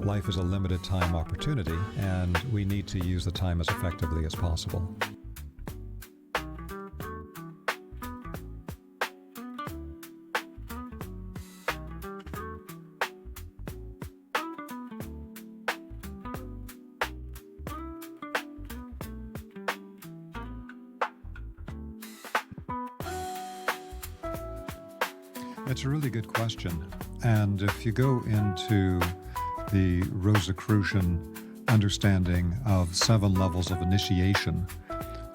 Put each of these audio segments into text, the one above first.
life is a limited time opportunity, and we need to use the time as effectively as possible. It's a really good question. And if you go into the Rosicrucian understanding of 7 levels of initiation,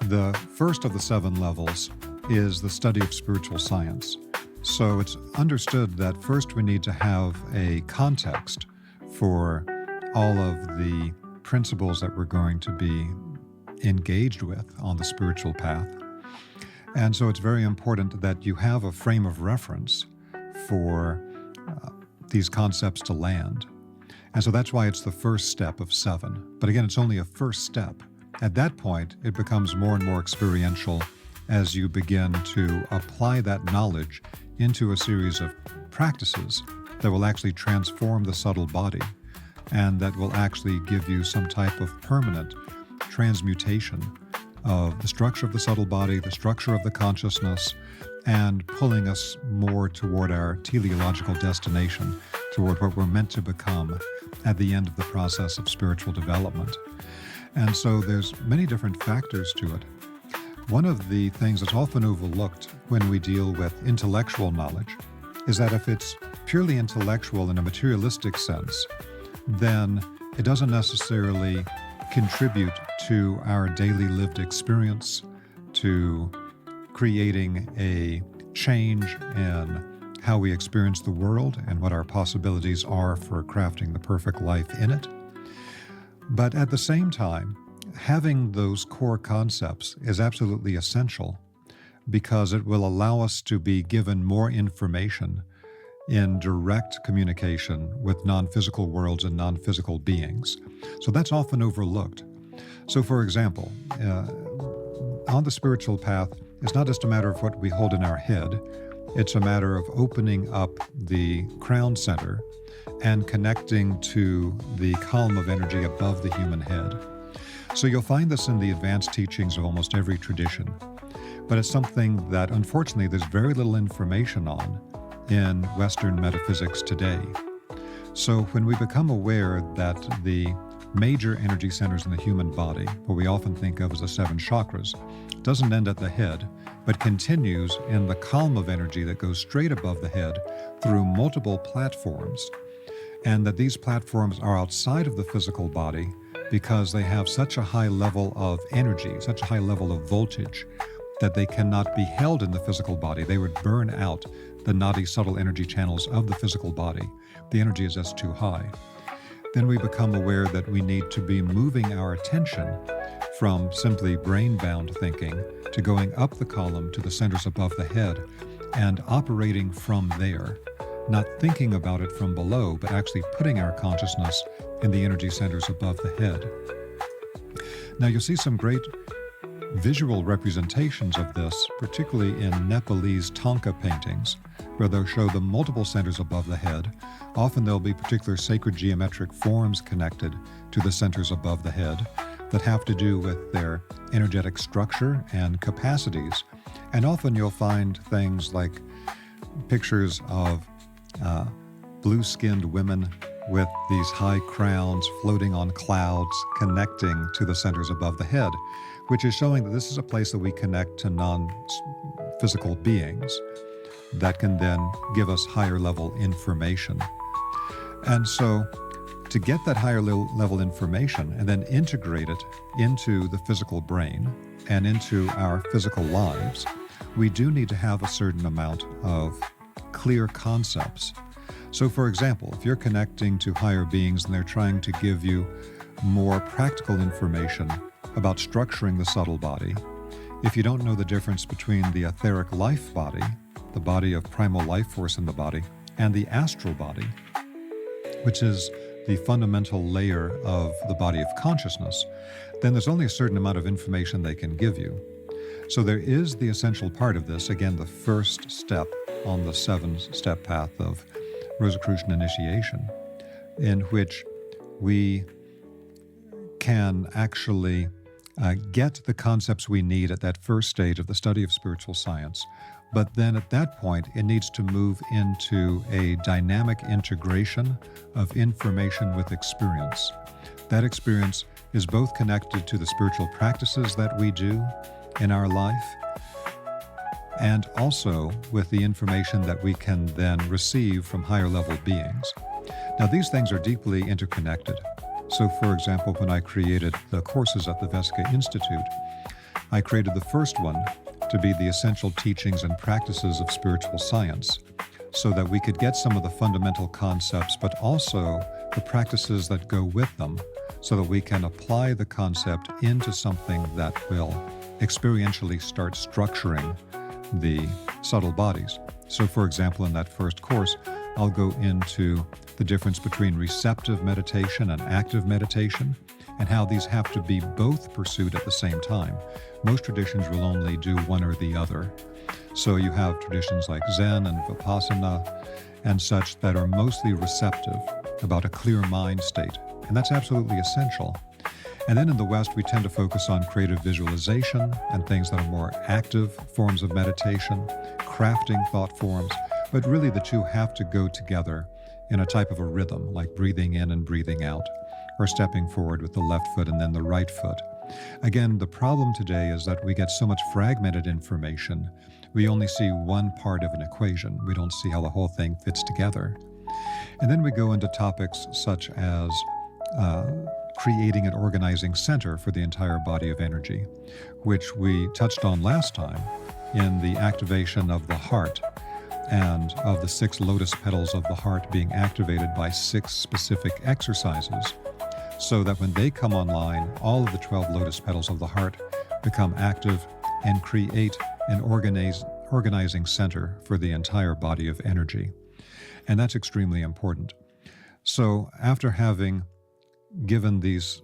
the first of the 7 levels is the study of spiritual science. So it's understood that first we need to have a context for all of the principles that we're going to be engaged with on the spiritual path. And so it's very important that you have a frame of reference for these concepts to land. And so that's why it's the first step of 7. But again, it's only a first step. At that point, it becomes more and more experiential as you begin to apply that knowledge into a series of practices that will actually transform the subtle body and that will actually give you some type of permanent transmutation of the structure of the subtle body, the structure of the consciousness, and pulling us more toward our teleological destination, toward what we're meant to become at the end of the process of spiritual development. And so there's many different factors to it. One of the things that's often overlooked when we deal with intellectual knowledge is that if it's purely intellectual in a materialistic sense, then it doesn't necessarily contribute to our daily lived experience, to creating a change in how we experience the world and what our possibilities are for crafting the perfect life in it. But at the same time, having those core concepts is absolutely essential because it will allow us to be given more information in direct communication with non-physical worlds and non-physical beings. So that's often overlooked. So for example, on the spiritual path, it's not just a matter of what we hold in our head. It's a matter of opening up the crown center and connecting to the column of energy above the human head. So you'll find this in the advanced teachings of almost every tradition. But it's something that, unfortunately, there's very little information on in Western metaphysics today. So when we become aware that the major energy centers in the human body, what we often think of as the 7 chakras, doesn't end at the head, but continues in the column of energy that goes straight above the head through multiple platforms, and that these platforms are outside of the physical body because they have such a high level of energy, such a high level of voltage, that they cannot be held in the physical body. They would burn out the nadi subtle energy channels of the physical body. The energy is just too high. Then we become aware that we need to be moving our attention from simply brain-bound thinking to going up the column to the centers above the head and operating from there, not thinking about it from below, but actually putting our consciousness in the energy centers above the head. Now you'll see some great visual representations of this, particularly in Nepalese Thangka paintings, where they'll show the multiple centers above the head. Often there'll be particular sacred geometric forms connected to the centers above the head that have to do with their energetic structure and capacities. And often you'll find things like pictures of blue-skinned women with these high crowns floating on clouds connecting to the centers above the head, which is showing that this is a place that we connect to non-physical beings that can then give us higher level information. And so to get that higher level information and then integrate it into the physical brain and into our physical lives, we do need to have a certain amount of clear concepts. So for example, if you're connecting to higher beings and they're trying to give you more practical information about structuring the subtle body, if you don't know the difference between the etheric life body, the body of primal life force in the body, and the astral body, which is the fundamental layer of the body of consciousness, then there's only a certain amount of information they can give you. So there is the essential part of this, again, the first step on the 7-step path of Rosicrucian initiation, in which we can actually get the concepts we need at that first stage of the study of spiritual science. But then at that point, it needs to move into a dynamic integration of information with experience. That experience is both connected to the spiritual practices that we do in our life, and also with the information that we can then receive from higher level beings. Now, these things are deeply interconnected. So, for example, when I created the courses at the Vesica Institute, I created the first one to be the essential teachings and practices of spiritual science, so that we could get some of the fundamental concepts, but also the practices that go with them, so that we can apply the concept into something that will experientially start structuring the subtle bodies. So, for example, in that first course, I'll go into the difference between receptive meditation and active meditation, and how these have to be both pursued at the same time. Most traditions will only do one or the other. So you have traditions like Zen and Vipassana and such that are mostly receptive, about a clear mind state, and that's absolutely essential. And then in the West, we tend to focus on creative visualization and things that are more active forms of meditation, crafting thought forms, but really the two have to go together in a type of a rhythm, like breathing in and breathing out, or stepping forward with the left foot and then the right foot. Again, the problem today is that we get so much fragmented information, we only see one part of an equation. We don't see how the whole thing fits together. And then we go into topics such as creating an organizing center for the entire body of energy, which we touched on last time in the activation of the heart, and of the 6 lotus petals of the heart being activated by 6 specific exercises, so that when they come online, all of the 12 lotus petals of the heart become active and create an organizing center for the entire body of energy. And that's extremely important. So after having given these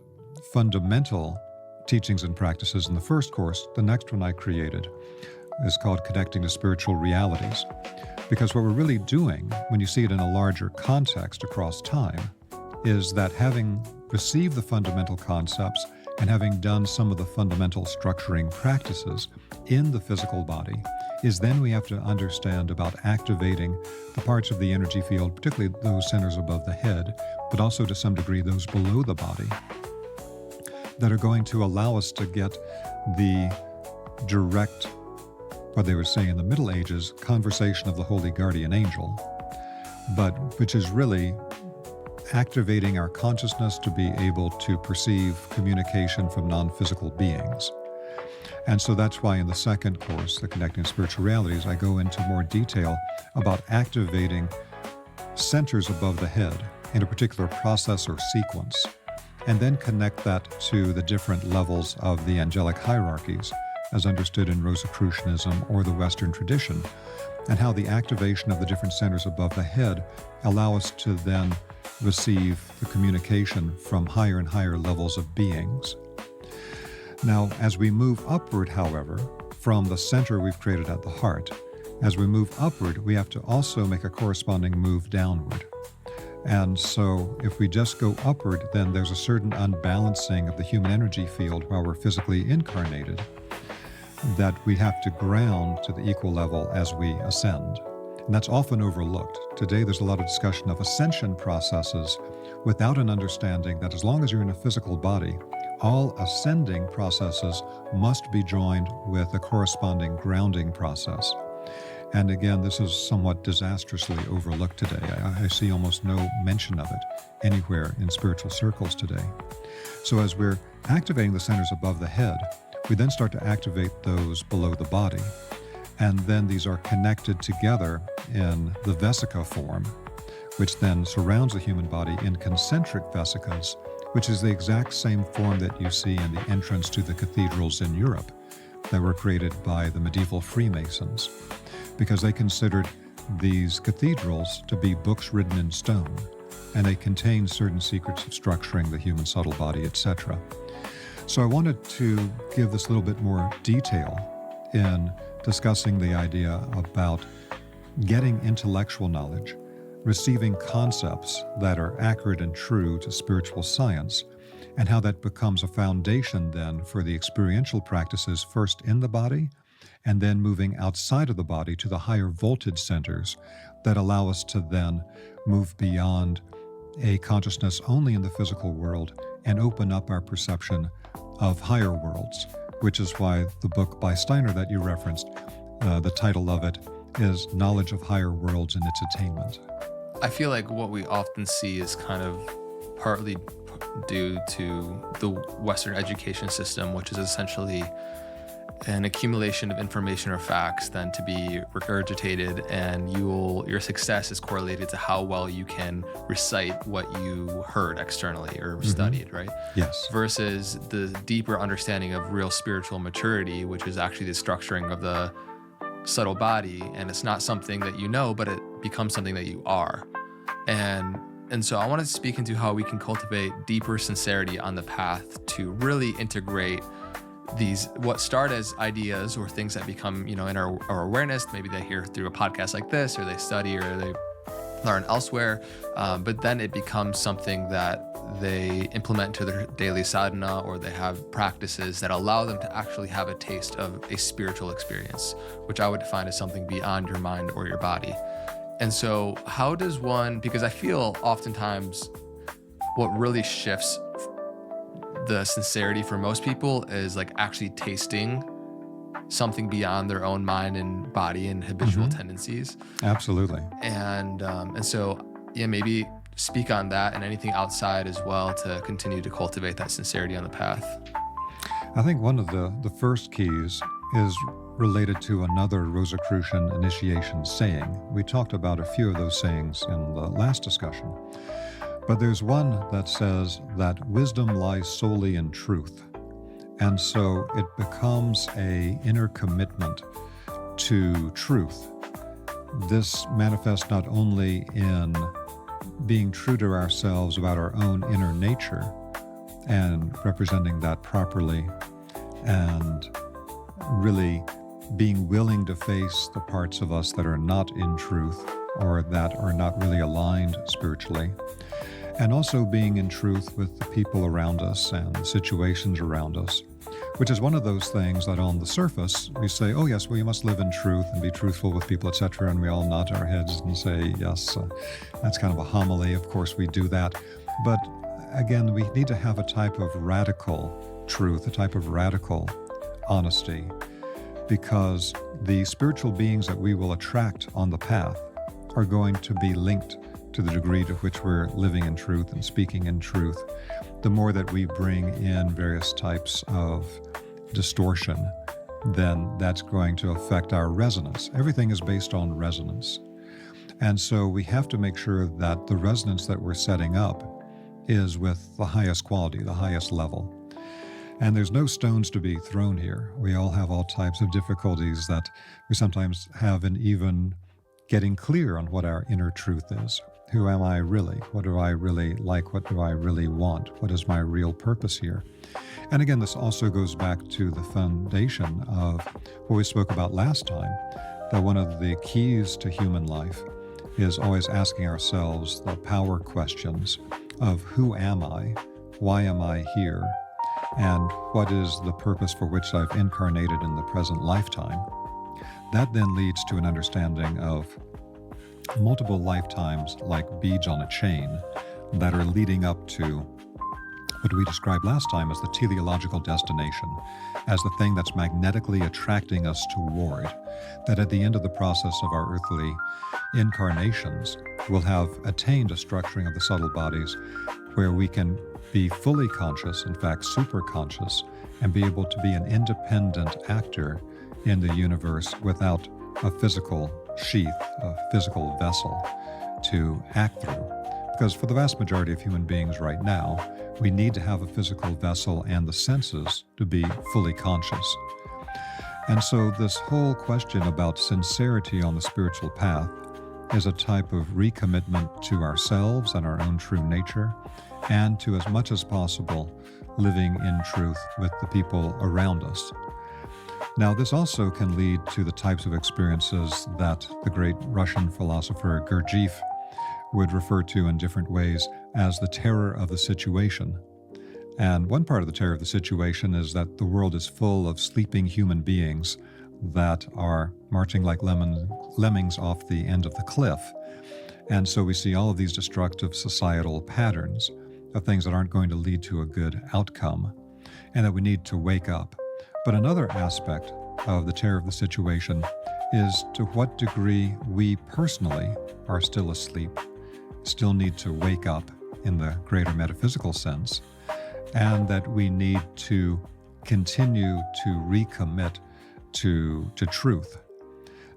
fundamental teachings and practices in the first course, the next one I created is called Connecting to Spiritual Realities. Because what we're really doing, when you see it in a larger context across time, is that having received the fundamental concepts and having done some of the fundamental structuring practices in the physical body, is then we have to understand about activating the parts of the energy field, particularly those centers above the head, but also to some degree those below the body, that are going to allow us to get the direct, what they would say in the Middle Ages, conversation of the holy guardian angel, but which is really activating our consciousness to be able to perceive communication from non-physical beings. And so that's why in the second course, the Connecting Spiritual Realities, I go into more detail about activating centers above the head in a particular process or sequence, and then connect that to the different levels of the angelic hierarchies as understood in Rosicrucianism or the Western tradition, and how the activation of the different centers above the head allow us to then receive the communication from higher and higher levels of beings. Now, as we move upward, however, from the center we've created at the heart, as we move upward, we have to also make a corresponding move downward. And so if we just go upward, then there's a certain unbalancing of the human energy field while we're physically incarnated that we have to ground to the equal level as we ascend. And that's often overlooked. Today, there's a lot of discussion of ascension processes without an understanding that as long as you're in a physical body, all ascending processes must be joined with a corresponding grounding process. And again, this is somewhat disastrously overlooked today. I see almost no mention of it anywhere in spiritual circles today. So as we're activating the centers above the head, we then start to activate those below the body. And then these are connected together in the vesica form, which then surrounds the human body in concentric vesicas, which is the exact same form that you see in the entrance to the cathedrals in Europe that were created by the medieval Freemasons, because they considered these cathedrals to be books written in stone, and they contain certain secrets of structuring the human subtle body, etc. So I wanted to give this a little bit more detail in discussing the idea about getting intellectual knowledge receiving concepts that are accurate and true to spiritual science, and how that becomes a foundation then for the experiential practices first in the body, and then moving outside of the body to the higher voltage centers that allow us to then move beyond a consciousness only in the physical world and open up our perception of higher worlds, which is why the book by Steiner that you referenced, the title of it is Knowledge of Higher Worlds and Its Attainment. I feel like what we often see is kind of partly due to the Western education system, which is essentially an accumulation of information or facts then to be regurgitated, and your success is correlated to how well you can recite what you heard externally or studied, right? Yes. Versus the deeper understanding of real spiritual maturity, which is actually the structuring of the subtle body, and it's not something that you know, but it becomes something that you are. And so I want to speak into how we can cultivate deeper sincerity on the path to really integrate these, what start as ideas or things that become, in our awareness. Maybe they hear through a podcast like this, or they study, or they learn elsewhere. But then it becomes something that they implement to their daily sadhana, or they have practices that allow them to actually have a taste of a spiritual experience, which I would define as something beyond your mind or your body. And so how does one, because I feel oftentimes what really shifts the sincerity for most people is like actually tasting something beyond their own mind and body and habitual tendencies. Absolutely. And so, maybe speak on that and anything outside as well to continue to cultivate that sincerity on the path. I think one of the first keys is related to another Rosicrucian initiation saying. We talked about a few of those sayings in the last discussion. But there's one that says that wisdom lies solely in truth. And so it becomes an inner commitment to truth. This manifests not only in being true to ourselves about our own inner nature and representing that properly, and really being willing to face the parts of us that are not in truth or that are not really aligned spiritually, and also being in truth with the people around us and the situations around us, which is one of those things that on the surface we say, oh yes, well, you must live in truth and be truthful with people, etc., and we all nod our heads and say, yes, that's kind of a homily, of course we do that. But again, we need to have a type of radical truth, a type of radical honesty, because the spiritual beings that we will attract on the path are going to be linked to the degree to which we're living in truth and speaking in truth. The more that we bring in various types of distortion, then that's going to affect our resonance. Everything is based on resonance. And so we have to make sure that the resonance that we're setting up is with the highest quality, the highest level. And there's no stones to be thrown here. We all have all types of difficulties that we sometimes have in even getting clear on what our inner truth is. Who am I really? What do I really like? What do I really want? What is my real purpose here? And again, this also goes back to the foundation of what we spoke about last time, that one of the keys to human life is always asking ourselves the power questions of who am I? Why am I here? And what is the purpose for which I've incarnated in the present lifetime? That then leads to an understanding of multiple lifetimes like beads on a chain that are leading up to what we described last time as the teleological destination, as the thing that's magnetically attracting us toward, that at the end of the process of our earthly incarnations, we'll have attained a structuring of the subtle bodies where we can be fully conscious, in fact super conscious, and be able to be an independent actor in the universe without a physical sheath, a physical vessel to act through. Because for the vast majority of human beings right now, we need to have a physical vessel and the senses to be fully conscious. And so this whole question about sincerity on the spiritual path is a type of recommitment to ourselves and our own true nature, and to, as much as possible, living in truth with the people around us. Now, this also can lead to the types of experiences that the great Russian philosopher Gurdjieff would refer to in different ways as the terror of the situation. And one part of the terror of the situation is that the world is full of sleeping human beings that are marching like lemmings off the end of the cliff. And so we see all of these destructive societal patterns of things that aren't going to lead to a good outcome, and that we need to wake up. But another aspect of the terror of the situation is to what degree we personally are still asleep, still need to wake up in the greater metaphysical sense, and that we need to continue to recommit to truth.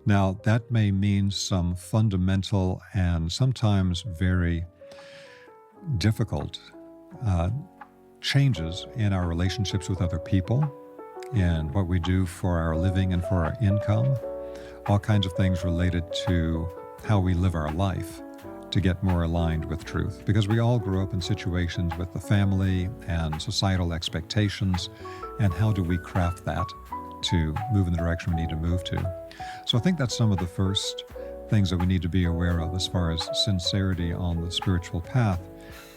Now, that may mean some fundamental and sometimes very difficult changes in our relationships with other people, in what we do for our living and for our income, all kinds of things related to how we live our life to get more aligned with truth. Because we all grew up in situations with the family and societal expectations, and how do we craft that to move in the direction we need to move to? So I think that's some of the first things that we need to be aware of as far as sincerity on the spiritual path.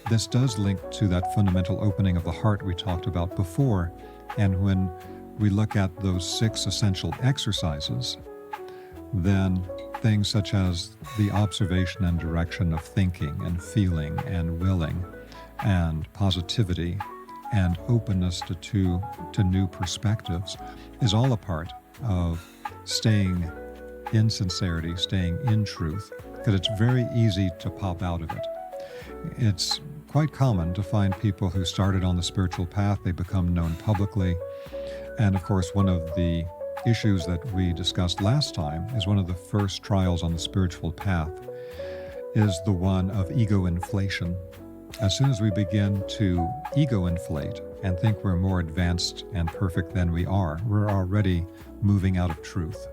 This does link to that fundamental opening of the heart we talked about before. And when we look at those 6 essential exercises, then things such as the observation and direction of thinking and feeling and willing and positivity and openness to new perspectives is all a part of staying in sincerity, staying in truth, because it's very easy to pop out of it. It's quite common to find people who started on the spiritual path, they become known publicly. And of course, one of the issues that we discussed last time is one of the first trials on the spiritual path is the one of ego inflation. As soon as we begin to ego inflate and think we're more advanced and perfect than we are, we're already moving out of truth.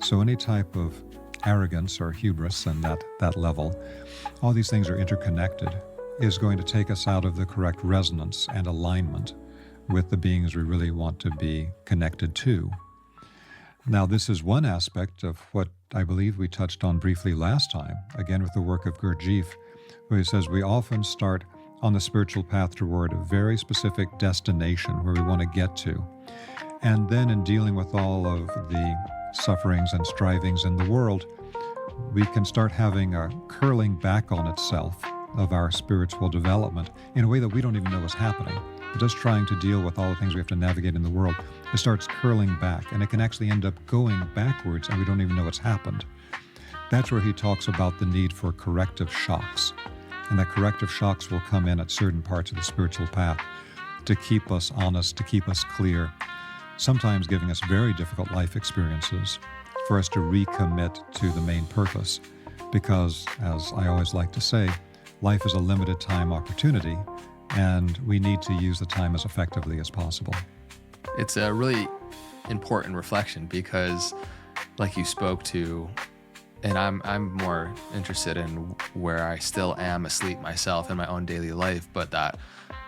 So any type of arrogance or hubris and that level, all these things are interconnected, is going to take us out of the correct resonance and alignment with the beings we really want to be connected to. Now, this is one aspect of what I believe we touched on briefly last time, again with the work of Gurdjieff, where he says we often start on the spiritual path toward a very specific destination where we want to get to. And then in dealing with all of the sufferings and strivings in the world, we can start having a curling back on itself of our spiritual development in a way that we don't even know is happening. But just trying to deal with all the things we have to navigate in the world, it starts curling back, and it can actually end up going backwards, and we don't even know what's happened. That's where he talks about the need for corrective shocks, and that corrective shocks will come in at certain parts of the spiritual path to keep us honest, to keep us clear, sometimes giving us very difficult life experiences for us to recommit to the main purpose. Because, as I always like to say, life is a limited time opportunity, and we need to use the time as effectively as possible. It's a really important reflection because, like you spoke to, and I'm more interested in where I still am asleep myself in my own daily life, but that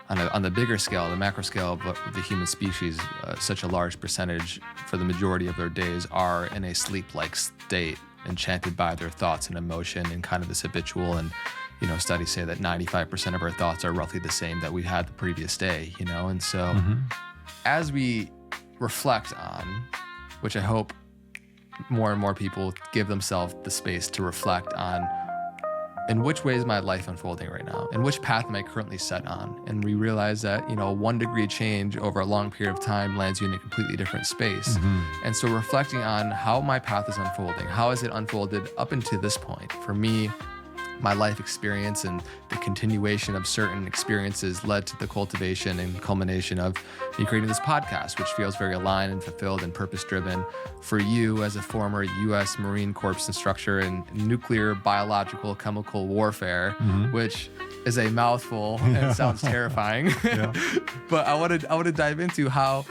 on the bigger scale, the macro scale of the human species, such a large percentage for the majority of their days are in a sleep-like state, enchanted by their thoughts and emotion and kind of this habitual. And studies say that 95% of our thoughts are roughly the same that we had the previous day, and so as we reflect on, which I hope more and more people give themselves the space to reflect on, in which way is my life unfolding right now? In which path am I currently set on? And we realize that, 1 degree change over a long period of time lands you in a completely different space. And so reflecting on how my path is unfolding, how has it unfolded up until this point? For me, my life experience and the continuation of certain experiences led to the cultivation and culmination of me creating this podcast, which feels very aligned and fulfilled and purpose-driven. For you, as a former U.S. Marine Corps instructor in nuclear, biological, chemical warfare, which is a mouthful and sounds terrifying. But I want to dive into how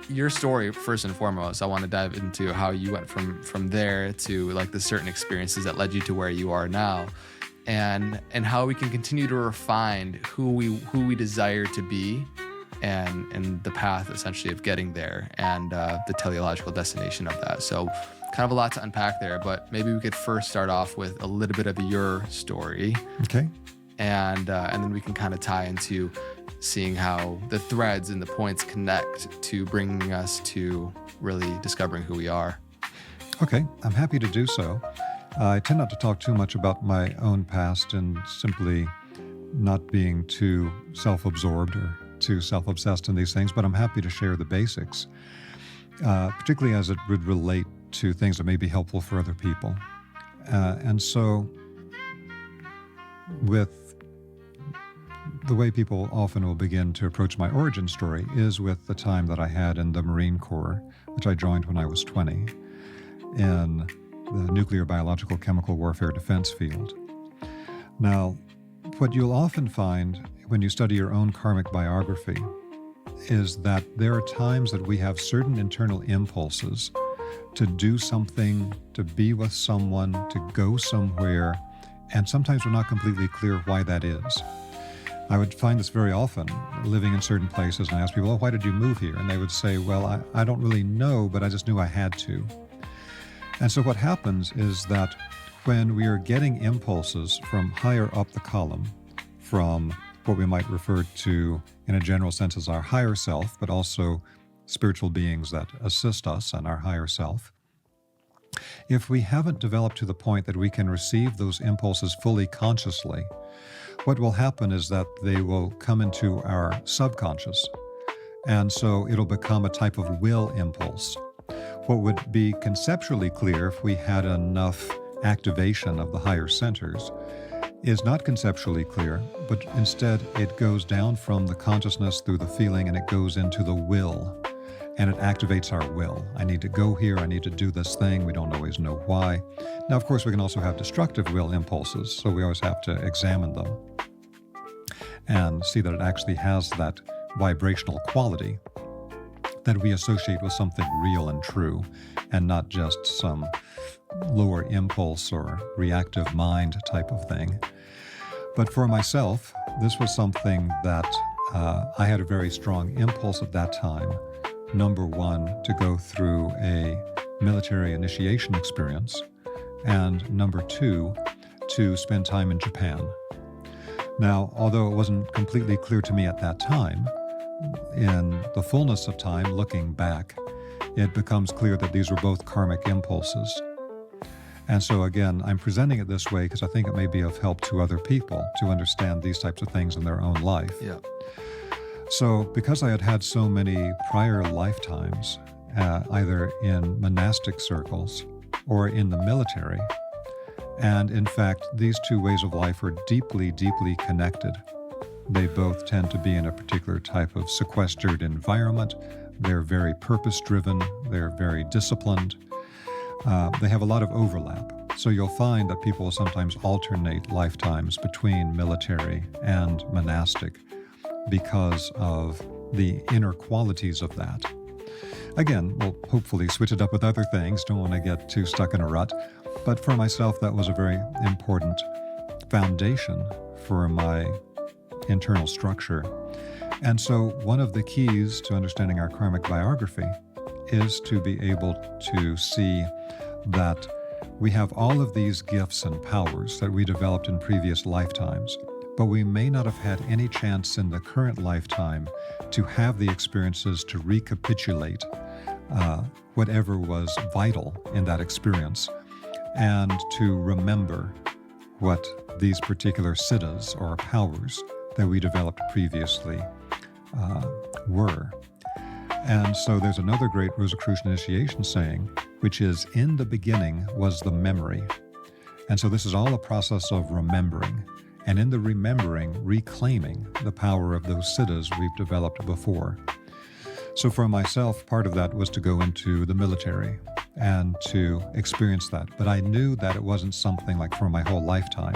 your story, first and foremost. I want to dive into how you went from there to like the certain experiences that led you to where you are now. And how we can continue to refine who we desire to be, and the path essentially of getting there, and the teleological destination of that. So kind of a lot to unpack there, but maybe we could first start off with a little bit of your story. Okay. And then we can kind of tie into seeing how the threads and the points connect to bringing us to really discovering who we are. Okay, I'm happy to do so. I tend not to talk too much about my own past and simply not being too self-absorbed or too self-obsessed in these things, but I'm happy to share the basics, particularly as it would relate to things that may be helpful for other people. And so with the way people often will begin to approach my origin story is with the time that I had in the Marine Corps, which I joined when I was 20, in the nuclear, biological, chemical warfare defense field. Now, what you'll often find when you study your own karmic biography is that there are times that we have certain internal impulses to do something, to be with someone, to go somewhere, and sometimes we're not completely clear why that is. I would find this very often living in certain places, and I ask people, oh, why did you move here? And they would say, well, I don't really know, but I just knew I had to. And so what happens is that when we are getting impulses from higher up the column, from what we might refer to in a general sense as our higher self, but also spiritual beings that assist us and our higher self, if we haven't developed to the point that we can receive those impulses fully consciously, what will happen is that they will come into our subconscious. And so it'll become a type of will impulse. What would be conceptually clear if we had enough activation of the higher centers is not conceptually clear, but instead it goes down from the consciousness through the feeling and it goes into the will. And it activates our will. I need to go here, I need to do this thing, we don't always know why. Now, of course, we can also have destructive will impulses, so we always have to examine them and see that it actually has that vibrational quality that we associate with something real and true, and not just some lower impulse or reactive mind type of thing. But for myself, this was something that I had a very strong impulse at that time. Number one, to go through a military initiation experience, and number two, to spend time in Japan. Now, although it wasn't completely clear to me at that time, in the fullness of time, looking back, it becomes clear that these were both karmic impulses. And so again, I'm presenting it this way because I think it may be of help to other people to understand these types of things in their own life. Yeah. So because I had had so many prior lifetimes, either in monastic circles or in the military, and in fact, these two ways of life are deeply, deeply connected. They both tend to be in a particular type of sequestered environment. They're very purpose-driven. They're very disciplined. They have a lot of overlap. So you'll find that people will sometimes alternate lifetimes between military and monastic because of the inner qualities of that. Again, we'll hopefully switch it up with other things. Don't want to get too stuck in a rut. But for myself, that was a very important foundation for my internal structure. And so one of the keys to understanding our karmic biography is to be able to see that we have all of these gifts and powers that we developed in previous lifetimes, but we may not have had any chance in the current lifetime to have the experiences to recapitulate whatever was vital in that experience and to remember what these particular siddhas or powers that we developed previously were. And so there's another great Rosicrucian initiation saying, which is, in the beginning was the memory. And so this is all a process of remembering, and in the remembering, reclaiming the power of those siddhas we've developed before. So for myself, part of that was to go into the military and to experience that. But I knew that it wasn't something like for my whole lifetime.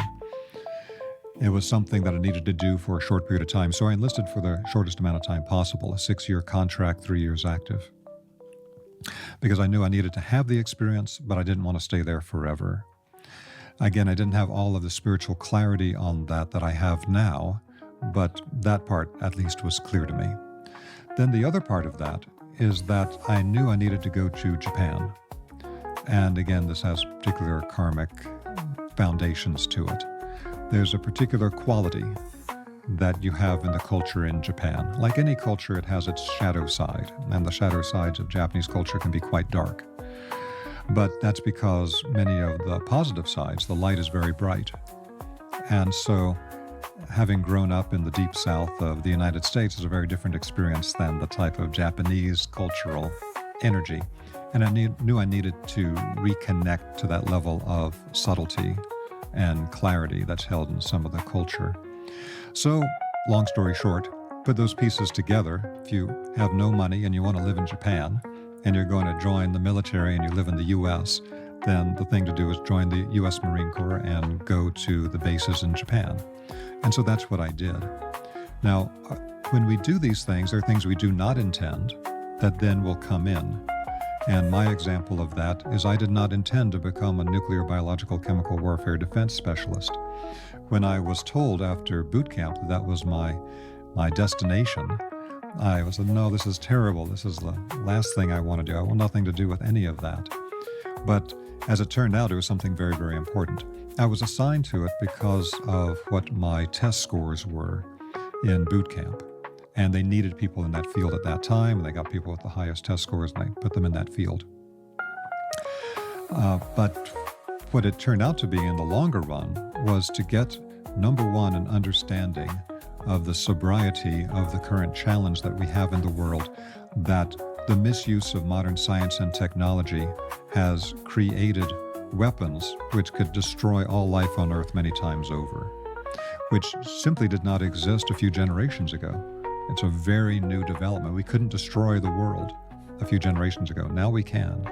It was something that I needed to do for a short period of time. So I enlisted for the shortest amount of time possible, a 6-year contract, 3 years active. Because I knew I needed to have the experience, but I didn't want to stay there forever. Again, I didn't have all of the spiritual clarity on that I have now, but that part at least was clear to me. Then the other part of that is that I knew I needed to go to Japan. And again, this has particular karmic foundations to it. There's a particular quality that you have in the culture in Japan. Like any culture, it has its shadow side, and the shadow sides of Japanese culture can be quite dark. But that's because many of the positive sides, the light is very bright. And so having grown up in the deep south of the United States is a very different experience than the type of Japanese cultural energy. And I knew I needed to reconnect to that level of subtlety and clarity that's held in some of the culture. So, long story short, put those pieces together. If you have no money and you want to live in Japan, and you're going to join the military and you live in the U.S., then the thing to do is join the U.S. Marine Corps and go to the bases in Japan. And so that's what I did. Now, when we do these things, there are things we do not intend that then will come in. And my example of that is I did not intend to become a nuclear, biological, chemical warfare defense specialist. When I was told after boot camp that that was my destination, I was like, no, this is terrible. This is the last thing I want to do. I want nothing to do with any of that. But as it turned out, it was something very, very important. I was assigned to it because of what my test scores were in boot camp. And they needed people in that field at that time, and they got people with the highest test scores, and they put them in that field. But what it turned out to be in the longer run was to get, number one, an understanding of the sobriety of the current challenge that we have in the world, that the misuse of modern science and technology has created weapons which could destroy all life on Earth many times over, which simply did not exist a few generations ago. It's a very new development. We couldn't destroy the world a few generations ago. Now we can.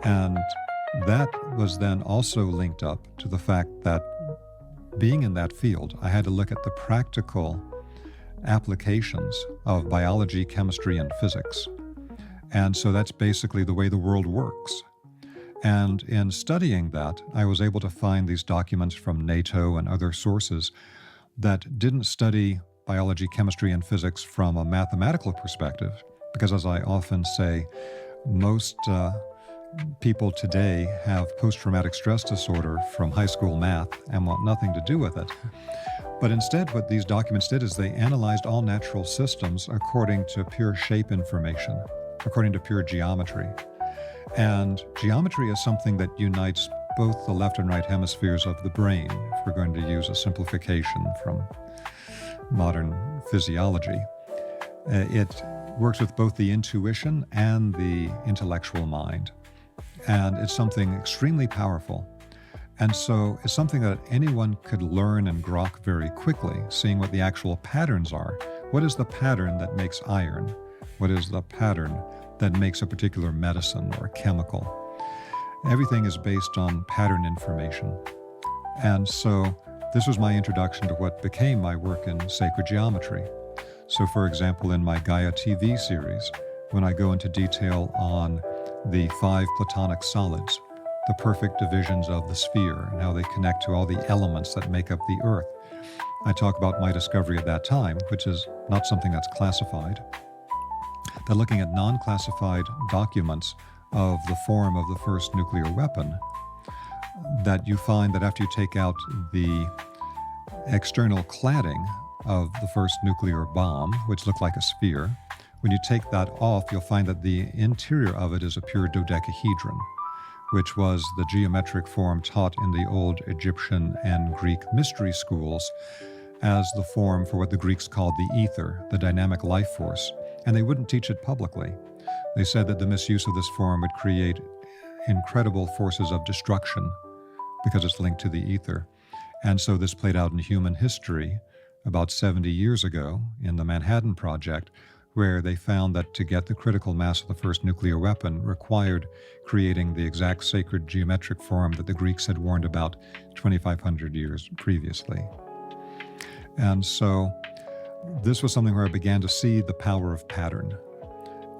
And that was then also linked up to the fact that being in that field, I had to look at the practical applications of biology, chemistry, and physics. And so that's basically the way the world works. And in studying that, I was able to find these documents from NATO and other sources that didn't study biology, chemistry, and physics from a mathematical perspective, because as I often say, most people today have post-traumatic stress disorder from high school math and want nothing to do with it. But instead, what these documents did is they analyzed all natural systems according to pure shape information, according to pure geometry. And geometry is something that unites both the left and right hemispheres of the brain, if we're going to use a simplification from modern physiology. It works with both the intuition and the intellectual mind. And it's something extremely powerful. And so it's something that anyone could learn and grok very quickly, seeing what the actual patterns are. What is the pattern that makes iron? What is the pattern that makes a particular medicine or chemical? Everything is based on pattern information. And so this was my introduction to what became my work in sacred geometry. So for example, in my Gaia TV series, when I go into detail on the 5 Platonic solids, the perfect divisions of the sphere, and how they connect to all the elements that make up the earth, I talk about my discovery at that time, which is not something that's classified, that looking at non-classified documents of the form of the first nuclear weapon, that you find that after you take out the external cladding of the first nuclear bomb, which looked like a sphere, when you take that off, you'll find that the interior of it is a pure dodecahedron, which was the geometric form taught in the old Egyptian and Greek mystery schools as the form for what the Greeks called the ether, the dynamic life force. And they wouldn't teach it publicly. They said that the misuse of this form would create incredible forces of destruction because it's linked to the ether. And so this played out in human history about 70 years ago in the Manhattan Project, where they found that to get the critical mass of the first nuclear weapon required creating the exact sacred geometric form that the Greeks had warned about 2,500 years previously. And so this was something where I began to see the power of pattern.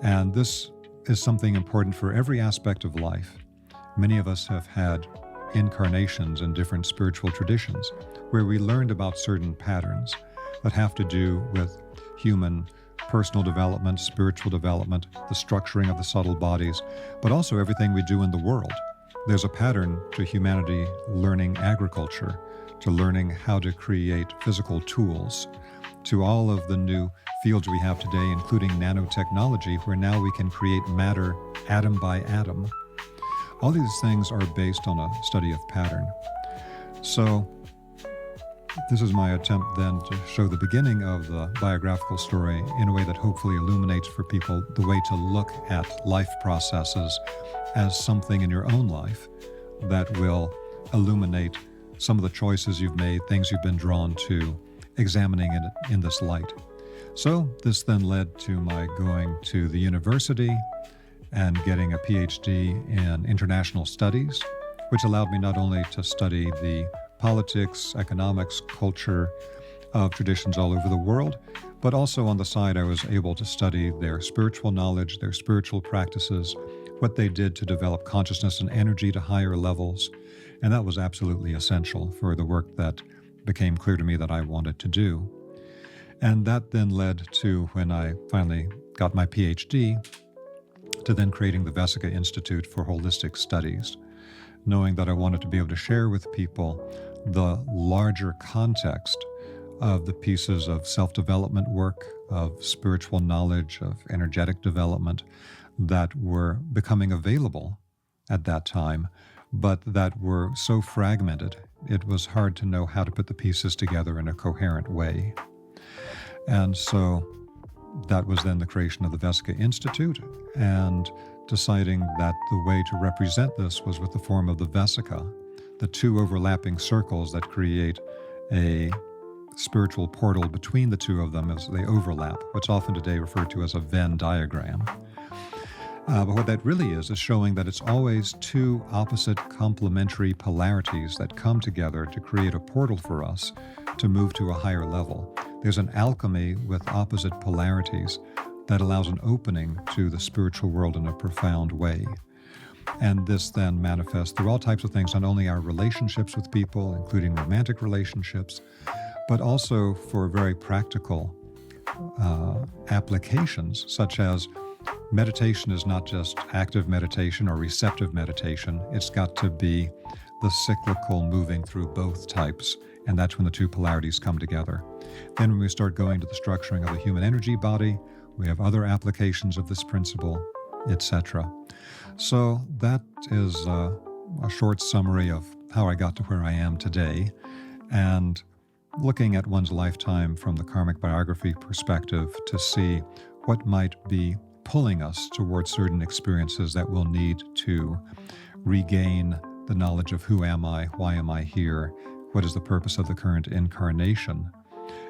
And this is something important for every aspect of life. Many of us have had incarnations in different spiritual traditions where we learned about certain patterns that have to do with human personal development, spiritual development, the structuring of the subtle bodies, but also everything we do in the world. There's a pattern to humanity learning agriculture, to learning how to create physical tools, to all of the new fields we have today, including nanotechnology, where now we can create matter atom by atom. All these things are based on a study of pattern. So this is my attempt then to show the beginning of the biographical story in a way that hopefully illuminates for people the way to look at life processes as something in your own life that will illuminate some of the choices you've made, things you've been drawn to, examining it in this light. So this then led to my going to the university and getting a PhD in international studies, which allowed me not only to study the politics, economics, culture of traditions all over the world, but also on the side I was able to study their spiritual knowledge, their spiritual practices, what they did to develop consciousness and energy to higher levels. And that was absolutely essential for the work that became clear to me that I wanted to do. And that then led to, when I finally got my PhD, to then creating the Vesica Institute for Holistic Studies, knowing that I wanted to be able to share with people the larger context of the pieces of self-development work, of spiritual knowledge, of energetic development that were becoming available at that time, but that were so fragmented, it was hard to know how to put the pieces together in a coherent way. And so that was then the creation of the Vesica Institute, and deciding that the way to represent this was with the form of the Vesica, the two overlapping circles that create a spiritual portal between the two of them as they overlap, what's often today referred to as a Venn diagram. But what that really is showing that it's always two opposite complementary polarities that come together to create a portal for us to move to a higher level. There's an alchemy with opposite polarities that allows an opening to the spiritual world in a profound way. And this then manifests through all types of things, not only our relationships with people, including romantic relationships, but also for very practical applications, such as meditation is not just active meditation or receptive meditation. It's got to be the cyclical moving through both types, and that's when the two polarities come together. Then when we start going to the structuring of the human energy body, we have other applications of this principle, etc. So that is a short summary of how I got to where I am today, and looking at one's lifetime from the karmic biography perspective to see what might be pulling us towards certain experiences that we'll need to regain the knowledge of who am I, why am I here, what is the purpose of the current incarnation,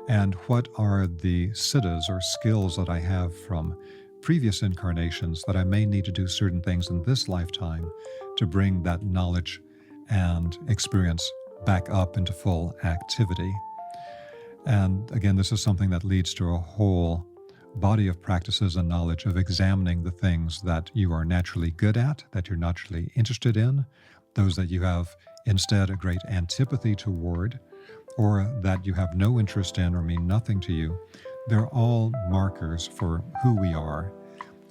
and what are the siddhas or skills that I have from previous incarnations that I may need to do certain things in this lifetime to bring that knowledge and experience back up into full activity. And again, this is something that leads to a whole body of practices and knowledge of examining the things that you are naturally good at, that you're naturally interested in, those that you have instead a great antipathy toward, or that you have no interest in or mean nothing to you. They're all markers for who we are,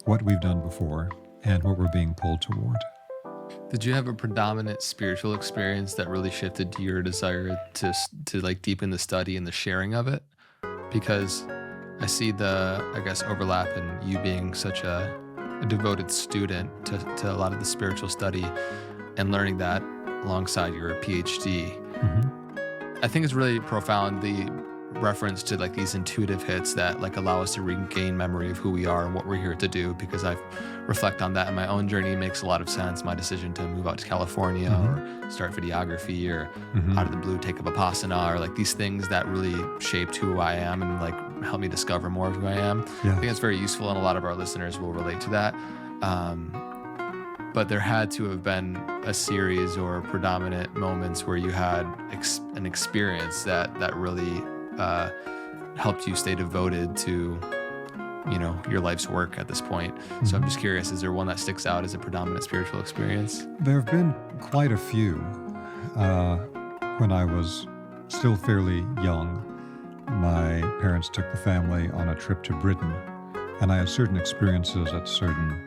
what we've done before, and what we're being pulled toward. Did you have a predominant spiritual experience that really shifted to your desire to like deepen the study and the sharing of it? Because I see the, I guess, overlap in you being such a devoted student to a lot of the spiritual study and learning that alongside your PhD. Mm-hmm. I think it's really profound, the reference to like these intuitive hits that like allow us to regain memory of who we are and what we're here to do, because I reflect on that in my own journey. It makes a lot of sense. My decision to move out to California or start videography or out of the blue take up Vipassana, or like these things that really shaped who I am and like helped me discover more of who I am. Yeah. I think it's very useful, and a lot of our listeners will relate to that. But there had to have been a series or predominant moments where you had an experience that really helped you stay devoted to, you know, your life's work at this point. So I'm just curious, is there one that sticks out as a predominant spiritual experience? There have been quite a few. When I was still fairly young, my parents took the family on a trip to Britain, And I had certain experiences at certain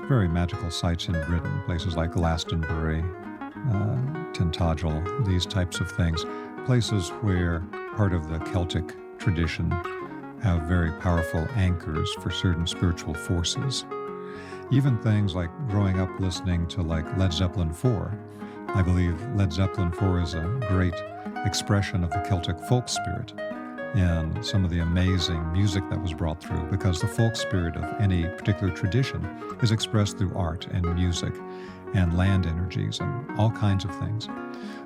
very magical sites in Britain, places like Glastonbury, Tintagel, these types of things, places where part of the Celtic tradition have very powerful anchors for certain spiritual forces. Even things like growing up listening to like Led Zeppelin 4. I believe Led Zeppelin 4 is a great expression of the Celtic folk spirit and some of the amazing music that was brought through, because the folk spirit of any particular tradition is expressed through art and music and land energies and all kinds of things.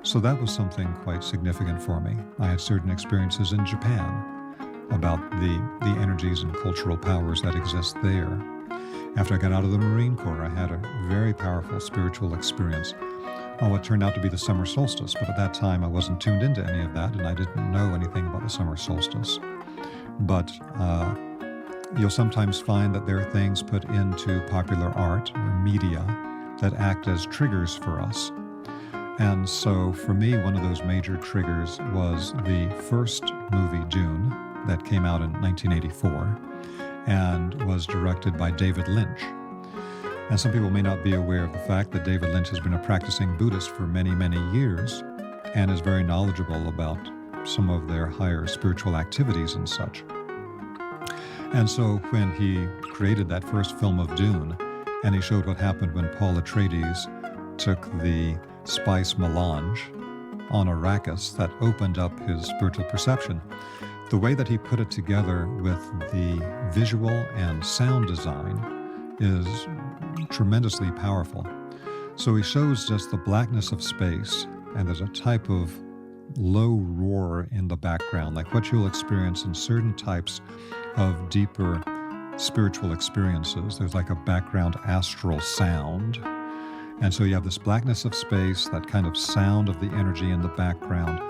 So that was something quite significant for me. I had certain experiences in Japan about the energies and cultural powers that exist there. After I got out of the Marine Corps, I had a very powerful spiritual experience on what turned out to be the summer solstice, but at that time I wasn't tuned into any of that and I didn't know anything about the summer solstice. But you'll sometimes find that there are things put into popular art or media that act as triggers for us. And so for me, one of those major triggers was the first movie, Dune, that came out in 1984 and was directed by David Lynch. And some people may not be aware of the fact that David Lynch has been a practicing Buddhist for many, many years and is very knowledgeable about some of their higher spiritual activities and such. And so when he created that first film of Dune, and he showed what happened when Paul Atreides took the spice melange on Arrakis, that opened up his spiritual perception. The way that he put it together with the visual and sound design is tremendously powerful. So he shows just the blackness of space, and there's a type of low roar in the background, like what you'll experience in certain types of deeper spiritual experiences. There's like a background astral sound. And so you have this blackness of space, that kind of sound of the energy in the background,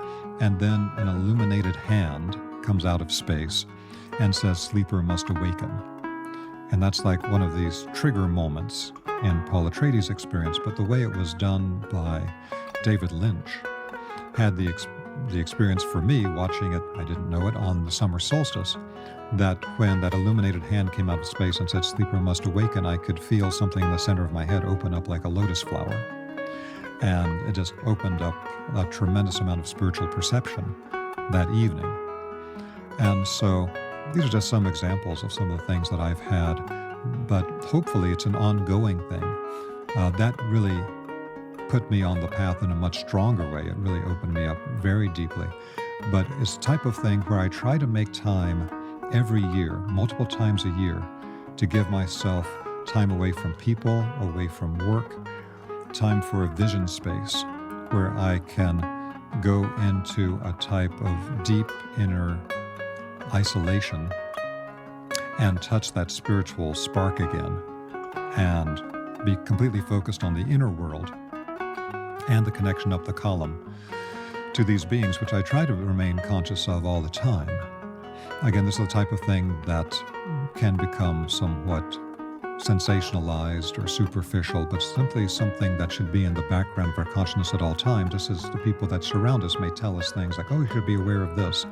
and then an illuminated hand comes out of space and says, "Sleeper must awaken." And that's like one of these trigger moments in Paul Atreides' experience, but the way it was done by David Lynch had the experience for me watching it, I didn't know it, on the summer solstice, that when that illuminated hand came out of space and said, "Sleeper must awaken," I could feel something in the center of my head open up like a lotus flower. And it just opened up a tremendous amount of spiritual perception that evening. And so these are just some examples of some of the things that I've had, but hopefully it's an ongoing thing. That really put me on the path in a much stronger way. It really opened me up very deeply. But it's the type of thing where I try to make time every year, multiple times a year, to give myself time away from people, away from work, time for a vision space where I can go into a type of deep inner isolation and touch that spiritual spark again and be completely focused on the inner world and the connection up the column to these beings, which I try to remain conscious of all the time. Again, this is the type of thing that can become somewhat sensationalized or superficial, but simply something that should be in the background of our consciousness at all times, just as the people that surround us may tell us things like, "Oh, you should be aware of this."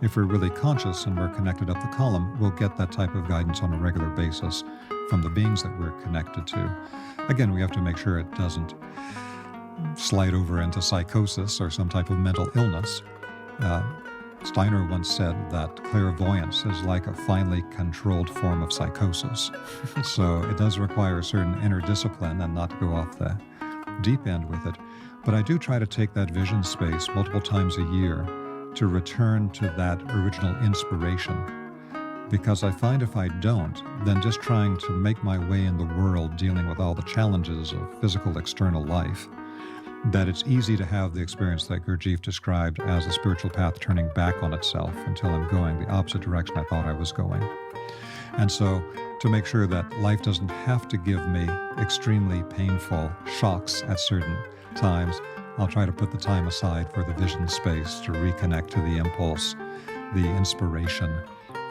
If we're really conscious and we're connected up the column, we'll get that type of guidance on a regular basis from the beings that we're connected to. Again, we have to make sure it doesn't slide over into psychosis or some type of mental illness. Steiner once said that clairvoyance is like a finely controlled form of psychosis. So it does require a certain inner discipline and not to go off the deep end with it. But I do try to take that vision space multiple times a year to return to that original inspiration. Because I find if I don't, then just trying to make my way in the world, dealing with all the challenges of physical external life, that it's easy to have the experience that Gurdjieff described as a spiritual path turning back on itself until I'm going the opposite direction I thought I was going. And so to make sure that life doesn't have to give me extremely painful shocks at certain times, I'll try to put the time aside for the vision space to reconnect to the impulse, the inspiration,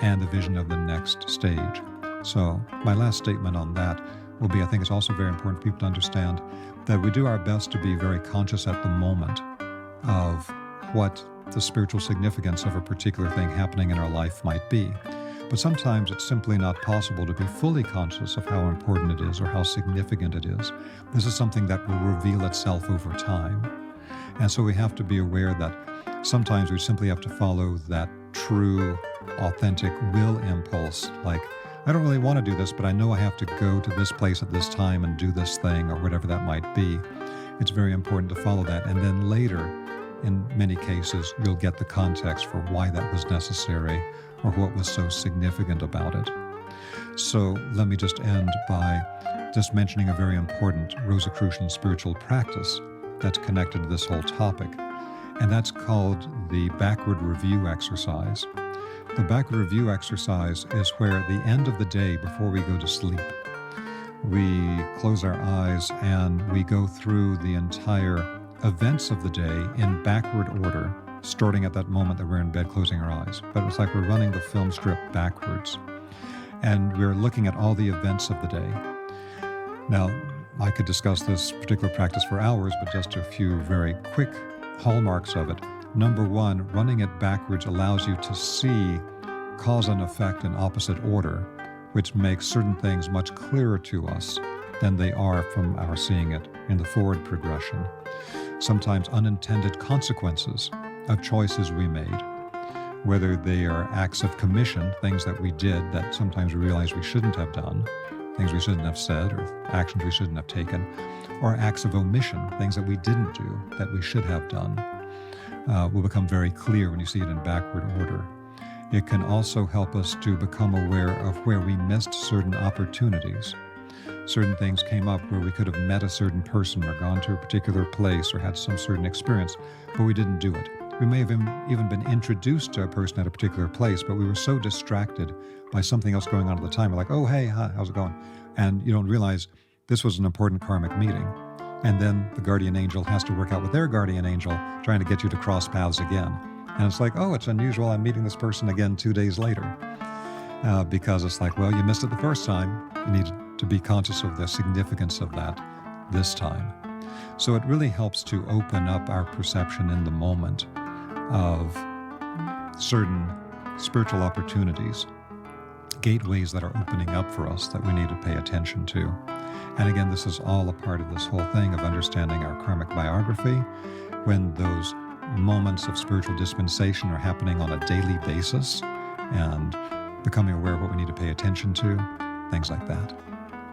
and the vision of the next stage. So my last statement on that will be, I think it's also very important for people to understand that we do our best to be very conscious at the moment of what the spiritual significance of a particular thing happening in our life might be. But sometimes it's simply not possible to be fully conscious of how important it is or how significant it is. This is something that will reveal itself over time. And so we have to be aware that sometimes we simply have to follow that true, authentic will impulse. Like, I don't really want to do this, but I know I have to go to this place at this time and do this thing or whatever that might be. It's very important to follow that. And then later, in many cases, you'll get the context for why that was necessary or what was so significant about it. So let me just end by just mentioning a very important Rosicrucian spiritual practice that's connected to this whole topic, and that's called the backward review exercise. The backward review exercise is where at the end of the day, before we go to sleep, we close our eyes and we go through the entire events of the day in backward order, starting at that moment that we're in bed, closing our eyes. But it's like we're running the film strip backwards. And we're looking at all the events of the day. Now, I could discuss this particular practice for hours, but just a few very quick hallmarks of it. Number one, running it backwards allows you to see cause and effect in opposite order, which makes certain things much clearer to us than they are from our seeing it in the forward progression. Sometimes unintended consequences of choices we made, whether they are acts of commission, things that we did that sometimes we realize we shouldn't have done, things we shouldn't have said, or actions we shouldn't have taken, or acts of omission, things that we didn't do that we should have done, will become very clear when you see it in backward order. It can also help us to become aware of where we missed certain opportunities. Certain things came up where we could have met a certain person or gone to a particular place or had some certain experience, but we didn't do it. We may have even been introduced to a person at a particular place, but we were so distracted by something else going on at the time. We're like, oh, hey, hi, how's it going? And you don't realize this was an important karmic meeting. And then the guardian angel has to work out with their guardian angel, trying to get you to cross paths again. And it's like, oh, it's unusual. I'm meeting this person again 2 days later. Because it's like, well, you missed it the first time. You need to be conscious of the significance of that this time. So it really helps to open up our perception in the moment of certain spiritual opportunities, gateways that are opening up for us that we need to pay attention to. And again, this is all a part of this whole thing of understanding our karmic biography, when those moments of spiritual dispensation are happening on a daily basis and becoming aware of what we need to pay attention to, things like that.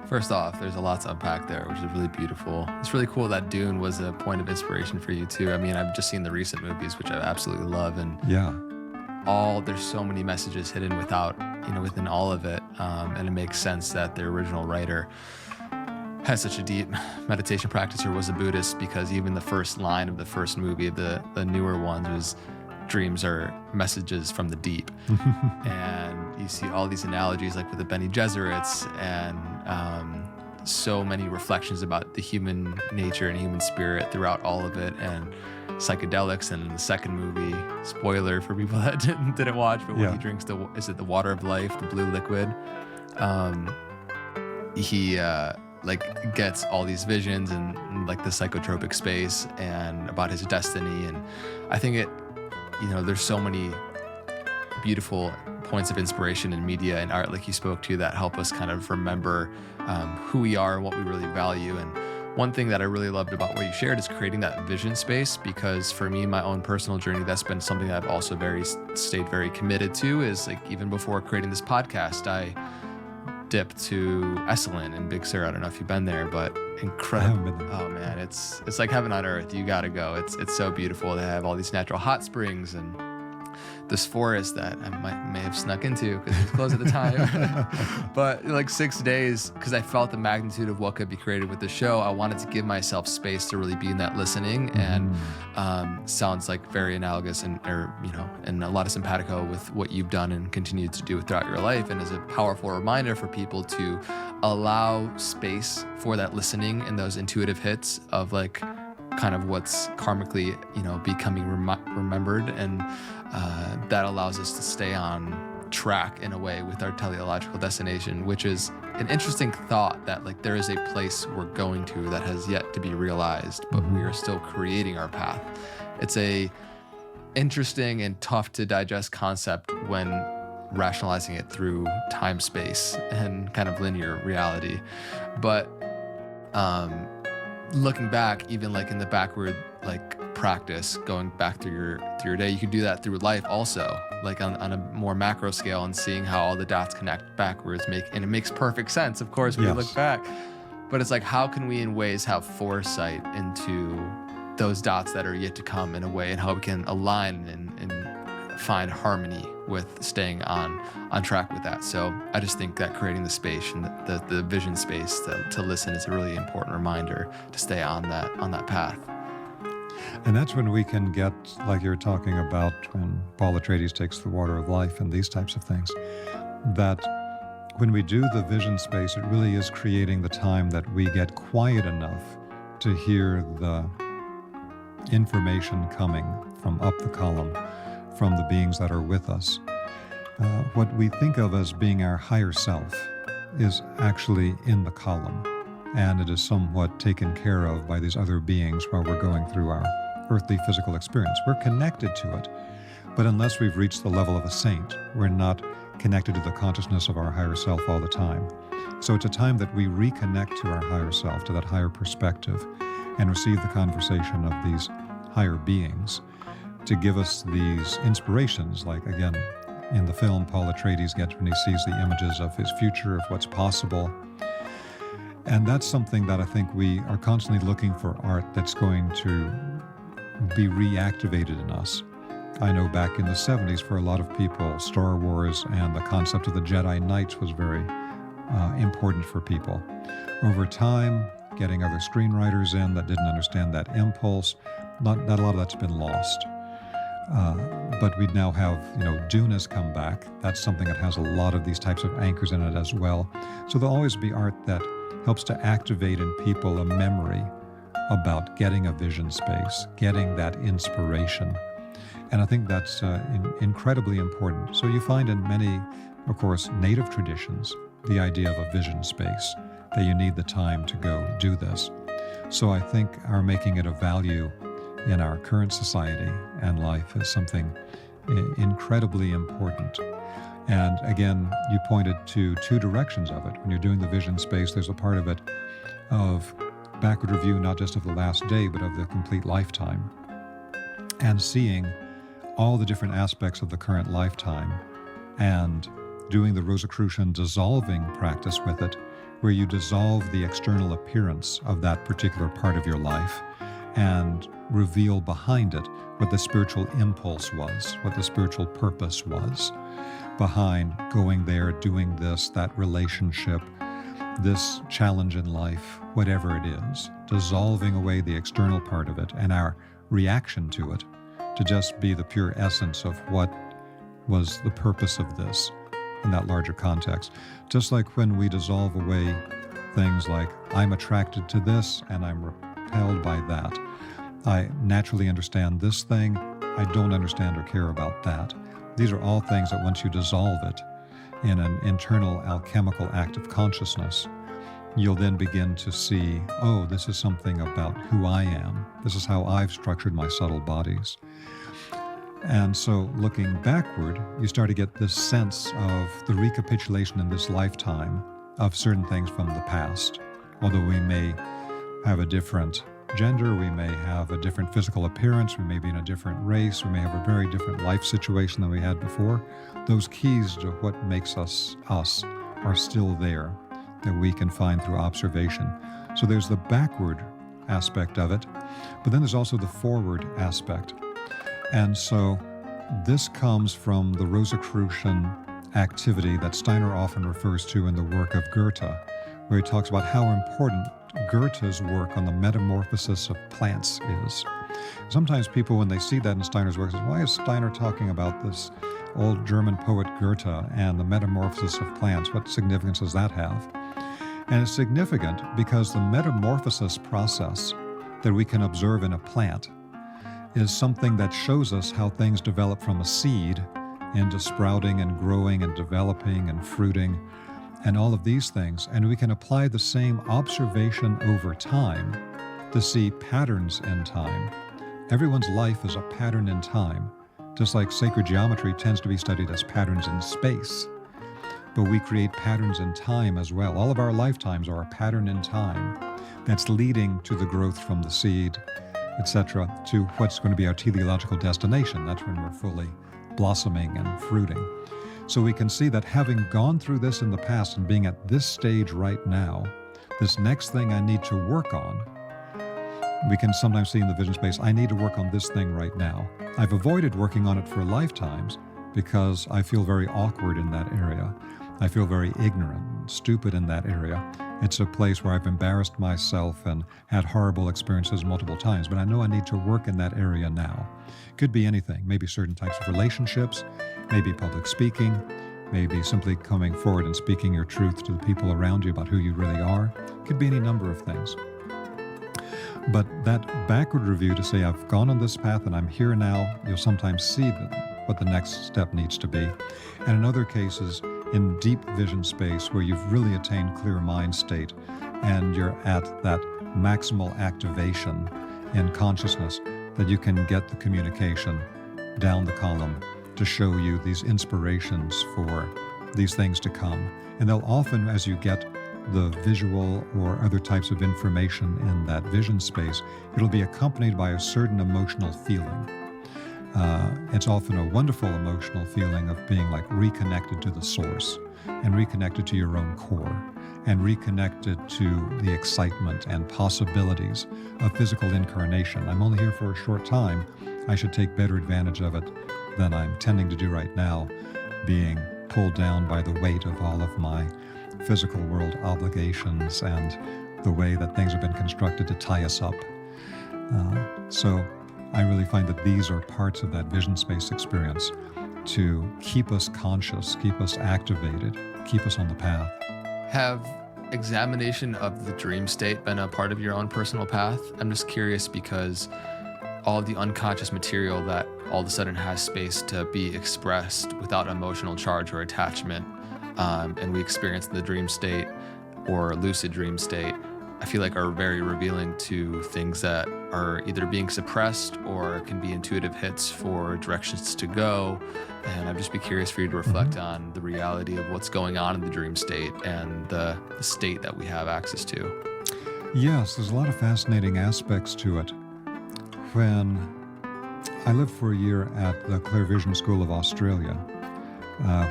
First off, there's a lot to unpack there, which is really beautiful. It's really cool that Dune was a point of inspiration for you too. I mean, I've just seen the recent movies, which I absolutely love, and there's so many messages hidden within all of it, and it makes sense that the original writer has such a deep meditation practice or was a Buddhist, because even the first line of the first movie, the newer ones, was dreams are messages from the deep. And you see all these analogies like with the Bene Gesserits and so many reflections about the human nature and human spirit throughout all of it, and psychedelics. And in the second movie, spoiler for people that didn't watch, but when he drinks the water of life, the blue liquid, he gets all these visions and like the psychotropic space and about his destiny. And I think there's so many beautiful points of inspiration in media and art, like you spoke to, that help us kind of remember who we are and what we really value. And one thing that I really loved about what you shared is creating that vision space, because for me, my own personal journey, that's been something that I've also stayed very committed to. Is like, even before creating this podcast, I dipped to Esalen in Big Sur. I don't know if you've been there, but incredible. Oh man, it's like heaven on earth. You gotta go. It's so beautiful. They have all these natural hot springs and this forest that I may have snuck into because it was closed at the time. But like 6 days, because I felt the magnitude of what could be created with the show, I wanted to give myself space to really be in that listening. And sounds like very analogous and a lot of simpatico with what you've done and continue to do throughout your life, and is a powerful reminder for people to allow space for that listening and those intuitive hits of like kind of what's karmically, becoming remembered, and that allows us to stay on track in a way with our teleological destination, which is an interesting thought that like there is a place we're going to that has yet to be realized, but we are still creating our path. It's a interesting and tough to digest concept when rationalizing it through time, space, and kind of linear reality. But looking back, even like in the backward like practice, going back through your day, you can do that through life also, like on a more macro scale, and seeing how all the dots connect backwards, and it makes perfect sense, of course, when you look back. But it's like, how can we in ways have foresight into those dots that are yet to come in a way, and how we can align and find harmony with staying on track with that. So I just think that creating the space and the vision space to listen is a really important reminder to stay on that path. And that's when we can get, like you're talking about, when Paul Atreides takes the water of life and these types of things, that when we do the vision space, it really is creating the time that we get quiet enough to hear the information coming from up the column, from the beings that are with us. What we think of as being our higher self is actually in the column, and it is somewhat taken care of by these other beings while we're going through our earthly physical experience. We're connected to it, but unless we've reached the level of a saint, we're not connected to the consciousness of our higher self all the time. So it's a time that we reconnect to our higher self, to that higher perspective, and receive the conversation of these higher beings to give us these inspirations, like, again, in the film Paul Atreides gets when he sees the images of his future, of what's possible. And that's something that I think we are constantly looking for, art that's going to be reactivated in us. I know back in the 70s, for a lot of people, Star Wars and the concept of the Jedi Knights was very important for people. Over time, getting other screenwriters in that didn't understand that impulse, not a lot of that's been lost. But we now have, Dune has come back. That's something that has a lot of these types of anchors in it as well. So there'll always be art that helps to activate in people a memory about getting a vision space, getting that inspiration. And I think that's incredibly important. So you find in many, of course, native traditions, the idea of a vision space, that you need the time to go do this. So I think our making it a value in our current society and life is something incredibly important. And again, you pointed to two directions of it. When you're doing the vision space, there's a part of it of backward review, not just of the last day, but of the complete lifetime, and seeing all the different aspects of the current lifetime, and doing the Rosicrucian dissolving practice with it, where you dissolve the external appearance of that particular part of your life and reveal behind it what the spiritual impulse was, what the spiritual purpose was behind going there, doing this, that relationship, this challenge in life, whatever it is, dissolving away the external part of it and our reaction to it to just be the pure essence of what was the purpose of this in that larger context. Just like when we dissolve away things like, I'm attracted to this and I'm repelled by that. I naturally understand this thing, I don't understand or care about that. These are all things that once you dissolve it in an internal alchemical act of consciousness, you'll then begin to see, oh, this is something about who I am. This is how I've structured my subtle bodies. And so looking backward, you start to get this sense of the recapitulation in this lifetime of certain things from the past. Although we may have a different gender, we may have a different physical appearance, we may be in a different race, we may have a very different life situation than we had before, those keys to what makes us us are still there that we can find through observation. So there's the backward aspect of it, but then there's also the forward aspect. And so this comes from the Rosicrucian activity that Steiner often refers to in the work of Goethe, where he talks about how important Goethe's work on the metamorphosis of plants is. Sometimes people, when they see that in Steiner's work, say, why is Steiner talking about this old German poet Goethe and the metamorphosis of plants? What significance does that have? And it's significant because the metamorphosis process that we can observe in a plant is something that shows us how things develop from a seed into sprouting and growing and developing and fruiting and all of these things. And we can apply the same observation over time to see patterns in time. Everyone's life is a pattern in time. Just like sacred geometry tends to be studied as patterns in space, but we create patterns in time as well. All of our lifetimes are a pattern in time that's leading to the growth from the seed, etc., to what's going to be our teleological destination. That's when we're fully blossoming and fruiting. So we can see that having gone through this in the past and being at this stage right now, this next thing I need to work on, we can sometimes see in the vision space, I need to work on this thing right now. I've avoided working on it for lifetimes because I feel very awkward in that area. I feel very ignorant and stupid in that area. It's a place where I've embarrassed myself and had horrible experiences multiple times, but I know I need to work in that area now. Could be anything, maybe certain types of relationships, maybe public speaking, maybe simply coming forward and speaking your truth to the people around you about who you really are. Could be any number of things. But that backward review to say, I've gone on this path and I'm here now, you'll sometimes see what the next step needs to be. And in other cases, in deep vision space where you've really attained clear mind state and you're at that maximal activation in consciousness, that you can get the communication down the column to show you these inspirations for these things to come. And they'll often, as you get the visual or other types of information in that vision space, it'll be accompanied by a certain emotional feeling. It's often a wonderful emotional feeling of being like reconnected to the source and reconnected to your own core and reconnected to the excitement and possibilities of physical incarnation. I'm only here for a short time. I should take better advantage of it than I'm tending to do right now, being pulled down by the weight of all of my physical world obligations and the way that things have been constructed to tie us up. So I really find that these are parts of that vision space experience to keep us conscious, keep us activated, keep us on the path. Have examination of the dream state been a part of your own personal path? I'm just curious because all the unconscious material that all of a sudden has space to be expressed without emotional charge or attachment, and we experience the dream state or lucid dream state, I feel like are very revealing to things that are either being suppressed or can be intuitive hits for directions to go. And I'd just be curious for you to reflect on the reality of what's going on in the dream state and the state that we have access to. Yes, there's a lot of fascinating aspects to it. When I lived for a year at the Clear Vision School of Australia,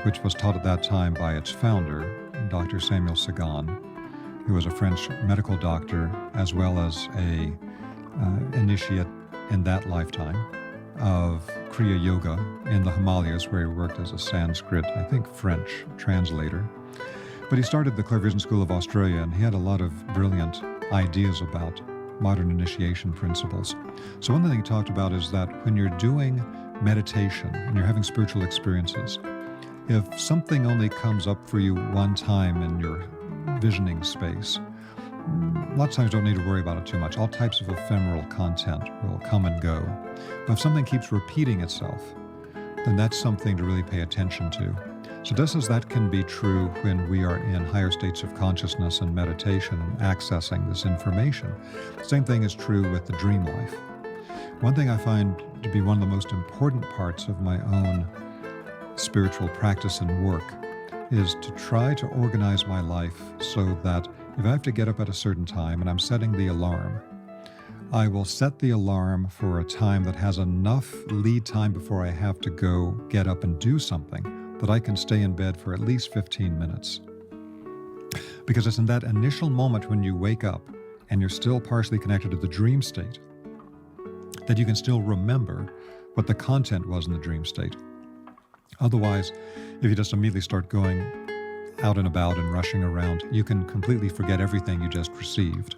which was taught at that time by its founder, Dr. Samuel Sagan, who was a French medical doctor as well as a initiate in that lifetime of Kriya Yoga in the Himalayas, where he worked as a Sanskrit, I think French, translator. But he started the Clear Vision School of Australia, and he had a lot of brilliant ideas about modern initiation principles. So one thing he talked about is that when you're doing meditation and you're having spiritual experiences, if something only comes up for you one time in your visioning space, lots of times don't need to worry about it too much. All types of ephemeral content will come and go. But if something keeps repeating itself, then that's something to really pay attention to. So just as that can be true when we are in higher states of consciousness and meditation and accessing this information, the same thing is true with the dream life. One thing I find to be one of the most important parts of my own spiritual practice and work is to try to organize my life so that if I have to get up at a certain time and I'm setting the alarm, I will set the alarm for a time that has enough lead time before I have to go get up and do something that I can stay in bed for at least 15 minutes. Because it's in that initial moment when you wake up and you're still partially connected to the dream state that you can still remember what the content was in the dream state. Otherwise, if you just immediately start going out and about and rushing around, you can completely forget everything you just received.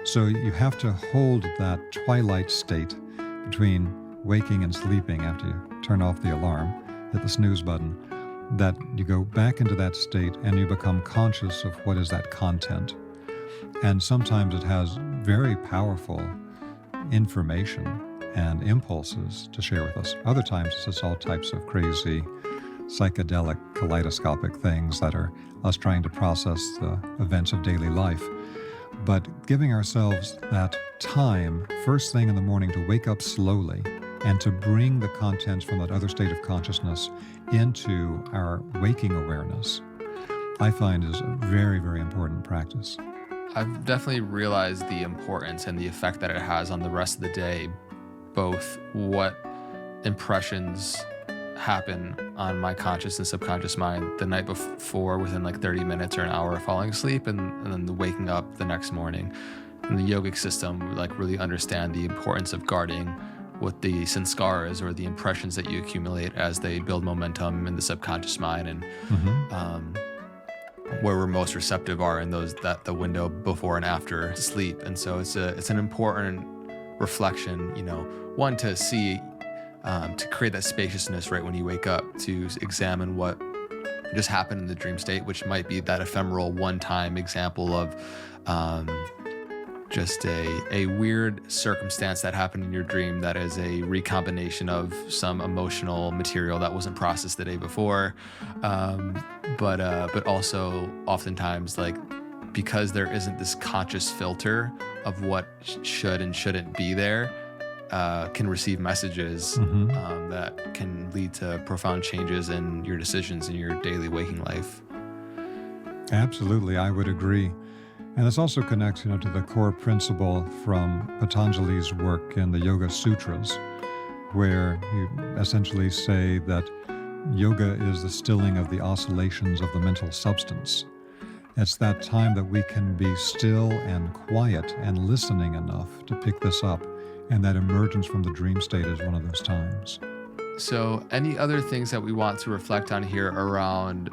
So you have to hold that twilight state between waking and sleeping after you turn off the alarm, hit the snooze button, that you go back into that state and you become conscious of what is that content. And sometimes it has very powerful information and impulses to share with us. Other times it's just all types of crazy, psychedelic, kaleidoscopic things that are us trying to process the events of daily life. But giving ourselves that time, first thing in the morning, to wake up slowly and to bring the contents from that other state of consciousness into our waking awareness, I find is a very, very important practice. I've definitely realized the importance and the effect that it has on the rest of the day, both what impressions happen on my conscious and subconscious mind the night before within like 30 minutes or an hour of falling asleep, and then the waking up the next morning. In the yogic system, we like really understand the importance of guarding what the sanskaras, or the impressions that you accumulate as they build momentum in the subconscious mind, and where we're most receptive are in those, that the window before and after sleep. And so it's an important reflection, one, to see, to create that spaciousness right when you wake up, to examine what just happened in the dream state, which might be that ephemeral one-time example of just a weird circumstance that happened in your dream that is a recombination of some emotional material that wasn't processed the day before. But also oftentimes, like, because there isn't this conscious filter of what should and shouldn't be there, can receive messages that can lead to profound changes in your decisions in your daily waking life. Absolutely, I would agree. And this also connects, to the core principle from Patanjali's work in the Yoga Sutras, where you essentially say that yoga is the stilling of the oscillations of the mental substance. It's that time that we can be still and quiet and listening enough to pick this up, and that emergence from the dream state is one of those times. So any other things that we want to reflect on here around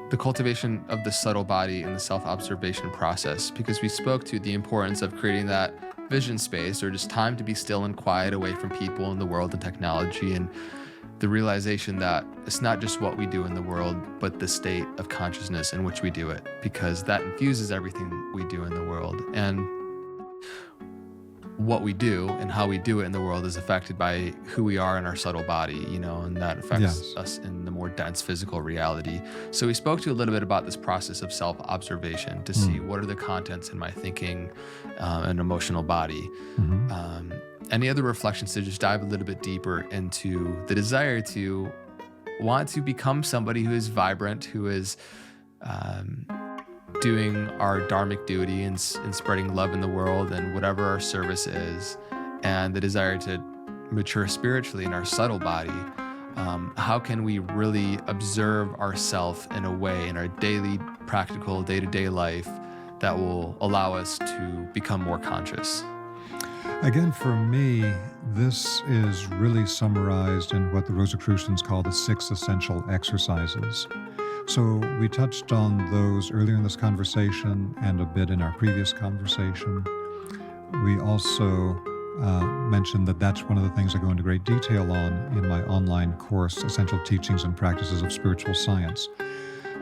the cultivation of the subtle body and the self-observation process? Because we spoke to the importance of creating that vision space, or just time to be still and quiet away from people and the world and technology, and the realization that it's not just what we do in the world, but the state of consciousness in which we do it, because that infuses everything we do in the world. And what we do and how we do it in the world is affected by who we are in our subtle body, and that affects us in the more dense physical reality. So we spoke to a little bit about this process of self-observation to see what are the contents in my thinking and emotional body. Any other reflections to just dive a little bit deeper into the desire to want to become somebody who is vibrant, who is doing our dharmic duty and spreading love in the world and whatever our service is, and the desire to mature spiritually in our subtle body. How can we really observe ourselves in a way in our daily, practical, day-to-day life that will allow us to become more conscious? Again, for me, this is really summarized in what the Rosicrucians call the 6 essential exercises. So we touched on those earlier in this conversation and a bit in our previous conversation. We also mentioned that that's one of the things I go into great detail on in my online course, Essential Teachings and Practices of Spiritual Science.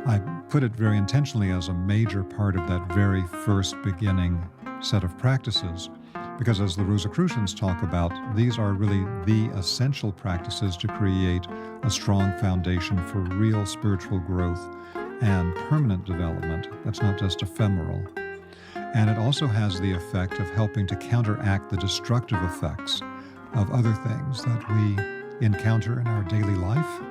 I put it very intentionally as a major part of that very first beginning set of practices, because as the Rosicrucians talk about, these are really the essential practices to create a strong foundation for real spiritual growth and permanent development that's not just ephemeral. And it also has the effect of helping to counteract the destructive effects of other things that we encounter in our daily life,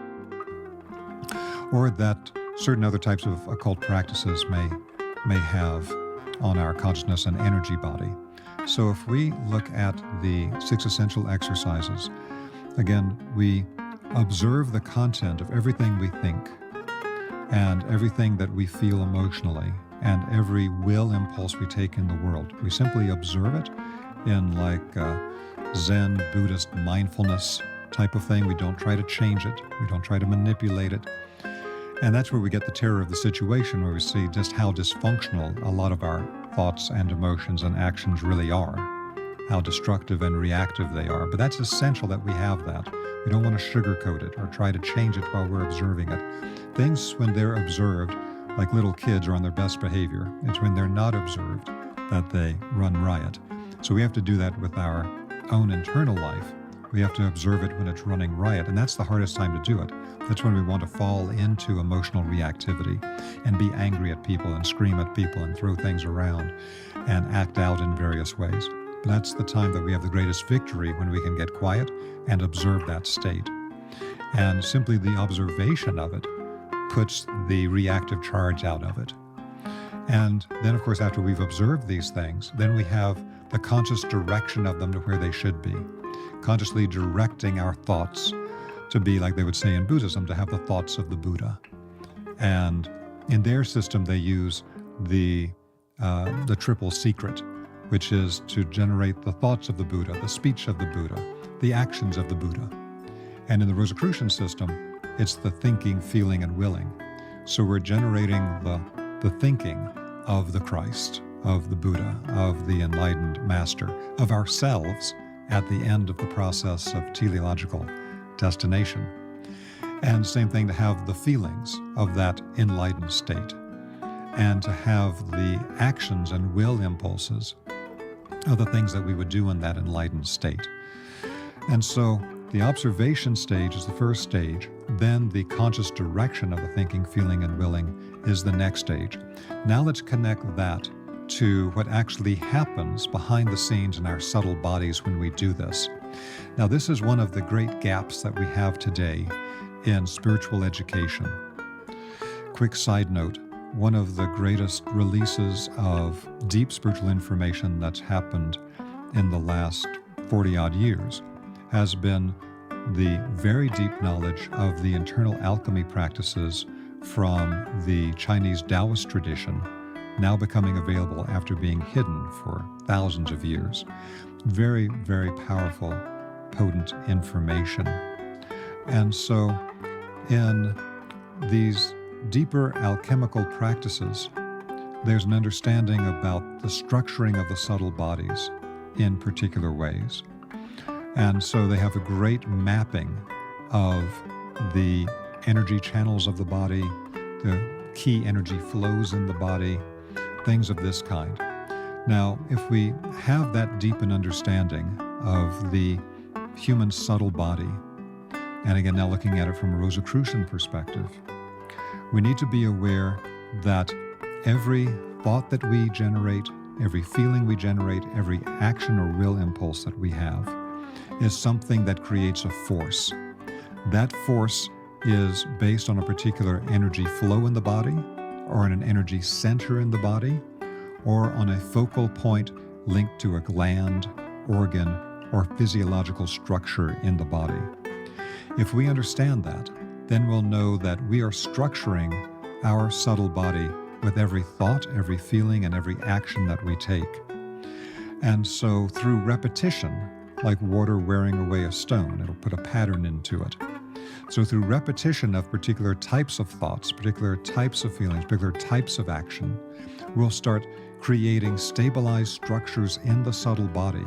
or that certain other types of occult practices may have on our consciousness and energy body. So if we look at the 6 essential exercises, again, we observe the content of everything we think and everything that we feel emotionally and every will impulse we take in the world. We simply observe it in like Zen Buddhist mindfulness type of thing. We don't try to change it. We don't try to manipulate it. And that's where we get the terror of the situation, where we see just how dysfunctional a lot of our thoughts and emotions and actions really are, how destructive and reactive they are. But that's essential that we have that. We don't want to sugarcoat it or try to change it while we're observing it. Things, when they're observed, like little kids, are on their best behavior. It's when they're not observed that they run riot. So we have to do that with our own internal life. We have to observe it when it's running riot, and that's the hardest time to do it. That's when we want to fall into emotional reactivity and be angry at people and scream at people and throw things around and act out in various ways. That's the time that we have the greatest victory, when we can get quiet and observe that state. And simply the observation of it puts the reactive charge out of it. And then, of course, after we've observed these things, then we have the conscious direction of them to where they should be, consciously directing our thoughts to be, like they would say in Buddhism, to have the thoughts of the Buddha. And in their system, they use the triple secret, which is to generate the thoughts of the Buddha, the speech of the Buddha, the actions of the Buddha. And in the Rosicrucian system, it's the thinking, feeling, and willing. So we're generating the thinking of the Christ, of the Buddha, of the enlightened master, of ourselves at the end of the process of teleological destination. And same thing, to have the feelings of that enlightened state, and to have the actions and will impulses of the things that we would do in that enlightened state. And so the observation stage is the first stage, then the conscious direction of the thinking, feeling, and willing is the next stage. Now let's connect that to what actually happens behind the scenes in our subtle bodies when we do this. Now, this is one of the great gaps that we have today in spiritual education. Quick side note, one of the greatest releases of deep spiritual information that's happened in the last 40-odd years has been the very deep knowledge of the internal alchemy practices from the Chinese Taoist tradition, now becoming available after being hidden for thousands of years. Very, very powerful, potent information. And so in these deeper alchemical practices, there's an understanding about the structuring of the subtle bodies in particular ways. And so they have a great mapping of the energy channels of the body, the key energy flows in the body, things of this kind. Now, if we have that deep an understanding of the human subtle body, and again, now looking at it from a Rosicrucian perspective, we need to be aware that every thought that we generate, every feeling we generate, every action or will impulse that we have is something that creates a force. That force is based on a particular energy flow in the body, or on an energy center in the body, or on a focal point linked to a gland, organ, or physiological structure in the body. If we understand that, then we'll know that we are structuring our subtle body with every thought, every feeling, and every action that we take. And so through repetition, like water wearing away a stone, it'll put a pattern into it. So through repetition of particular types of thoughts, particular types of feelings, particular types of action, we'll start creating stabilized structures in the subtle body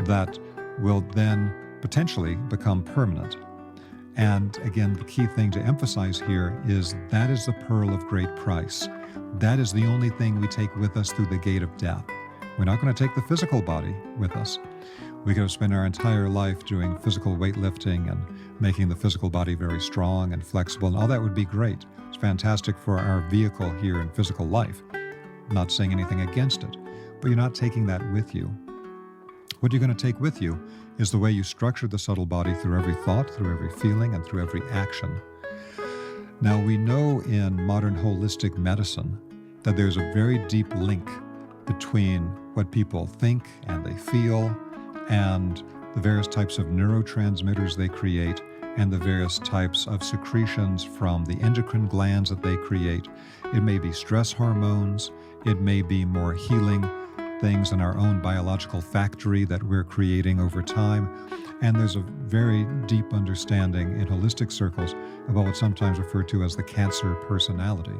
that will then potentially become permanent. And again, the key thing to emphasize here is that is the pearl of great price. That is the only thing we take with us through the gate of death. We're not going to take the physical body with us. We could have spent our entire life doing physical weightlifting and making the physical body very strong and flexible, and all that would be great. It's fantastic for our vehicle here in physical life. I'm not saying anything against it, but you're not taking that with you. What you're going to take with you is the way you structure the subtle body through every thought, through every feeling, and through every action. Now, we know in modern holistic medicine that there's a very deep link between what people think and they feel, and the various types of neurotransmitters they create, and the various types of secretions from the endocrine glands that they create. It may be stress hormones, it may be more healing things in our own biological factory that we're creating over time. And there's a very deep understanding in holistic circles about what's sometimes referred to as the cancer personality,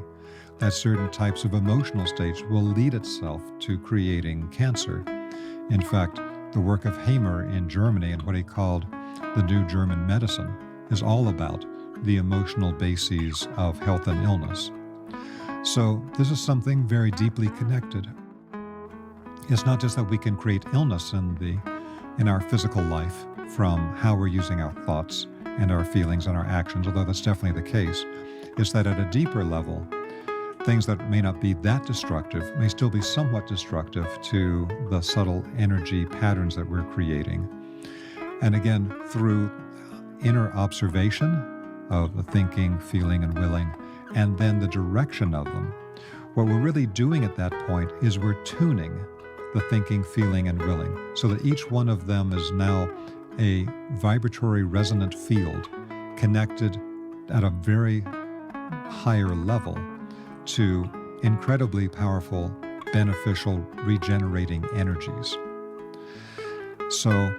that certain types of emotional states will lead itself to creating cancer. In fact, the work of Hamer in Germany and what he called the New German Medicine is all about the emotional bases of health and illness. So this is something very deeply connected. It's not just that we can create illness in our physical life from how we're using our thoughts and our feelings and our actions, although that's definitely the case. It's that at a deeper level, things that may not be that destructive may still be somewhat destructive to the subtle energy patterns that we're creating. And again, through inner observation of the thinking, feeling, and willing, and then the direction of them, what we're really doing at that point is we're tuning the thinking, feeling, and willing so that each one of them is now a vibratory resonant field connected at a very higher level to incredibly powerful, beneficial, regenerating energies. So,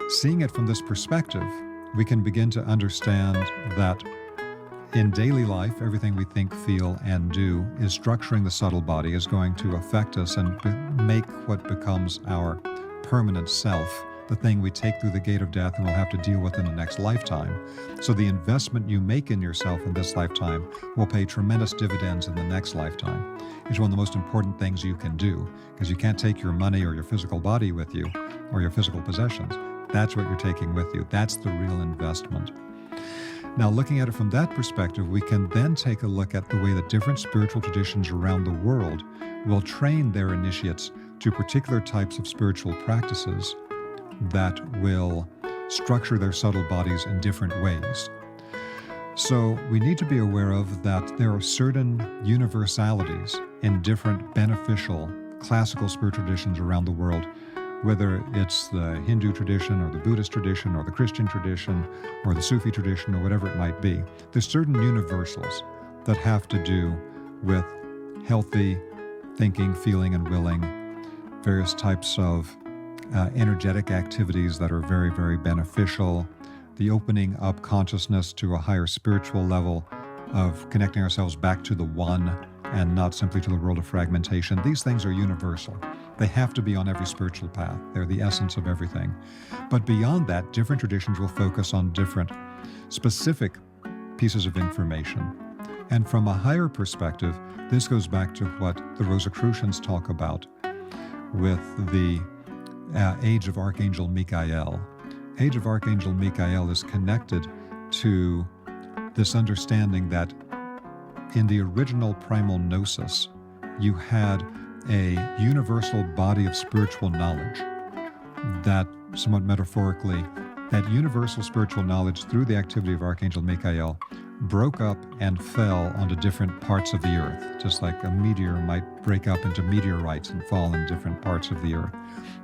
seeing it from this perspective, we can begin to understand that in daily life, everything we think, feel, and do is structuring the subtle body, is going to affect us and make what becomes our permanent self, the thing we take through the gate of death and will have to deal with in the next lifetime. So the investment you make in yourself in this lifetime will pay tremendous dividends in the next lifetime. It's one of the most important things you can do, because you can't take your money or your physical body with you or your physical possessions. That's what you're taking with you. That's the real investment. Now, looking at it from that perspective, we can then take a look at the way that different spiritual traditions around the world will train their initiates to particular types of spiritual practices that will structure their subtle bodies in different ways. So we need to be aware of that there are certain universalities in different beneficial classical spiritual traditions around the world, whether it's the Hindu tradition or the Buddhist tradition or the Christian tradition or the Sufi tradition or whatever it might be. There's certain universals that have to do with healthy thinking, feeling, and willing, various types of energetic activities that are very, very beneficial, the opening up consciousness to a higher spiritual level of connecting ourselves back to the one and not simply to the world of fragmentation. These things are universal. They have to be on every spiritual path. They're the essence of everything. But beyond that, different traditions will focus on different specific pieces of information. And from a higher perspective, this goes back to what the Rosicrucians talk about with the Age of Archangel Michael. Age of Archangel Michael is connected to this understanding that in the original primal gnosis, you had a universal body of spiritual knowledge that, somewhat metaphorically, that universal spiritual knowledge through the activity of Archangel Michael broke up and fell onto different parts of the earth, just like a meteor might break up into meteorites and fall in different parts of the earth.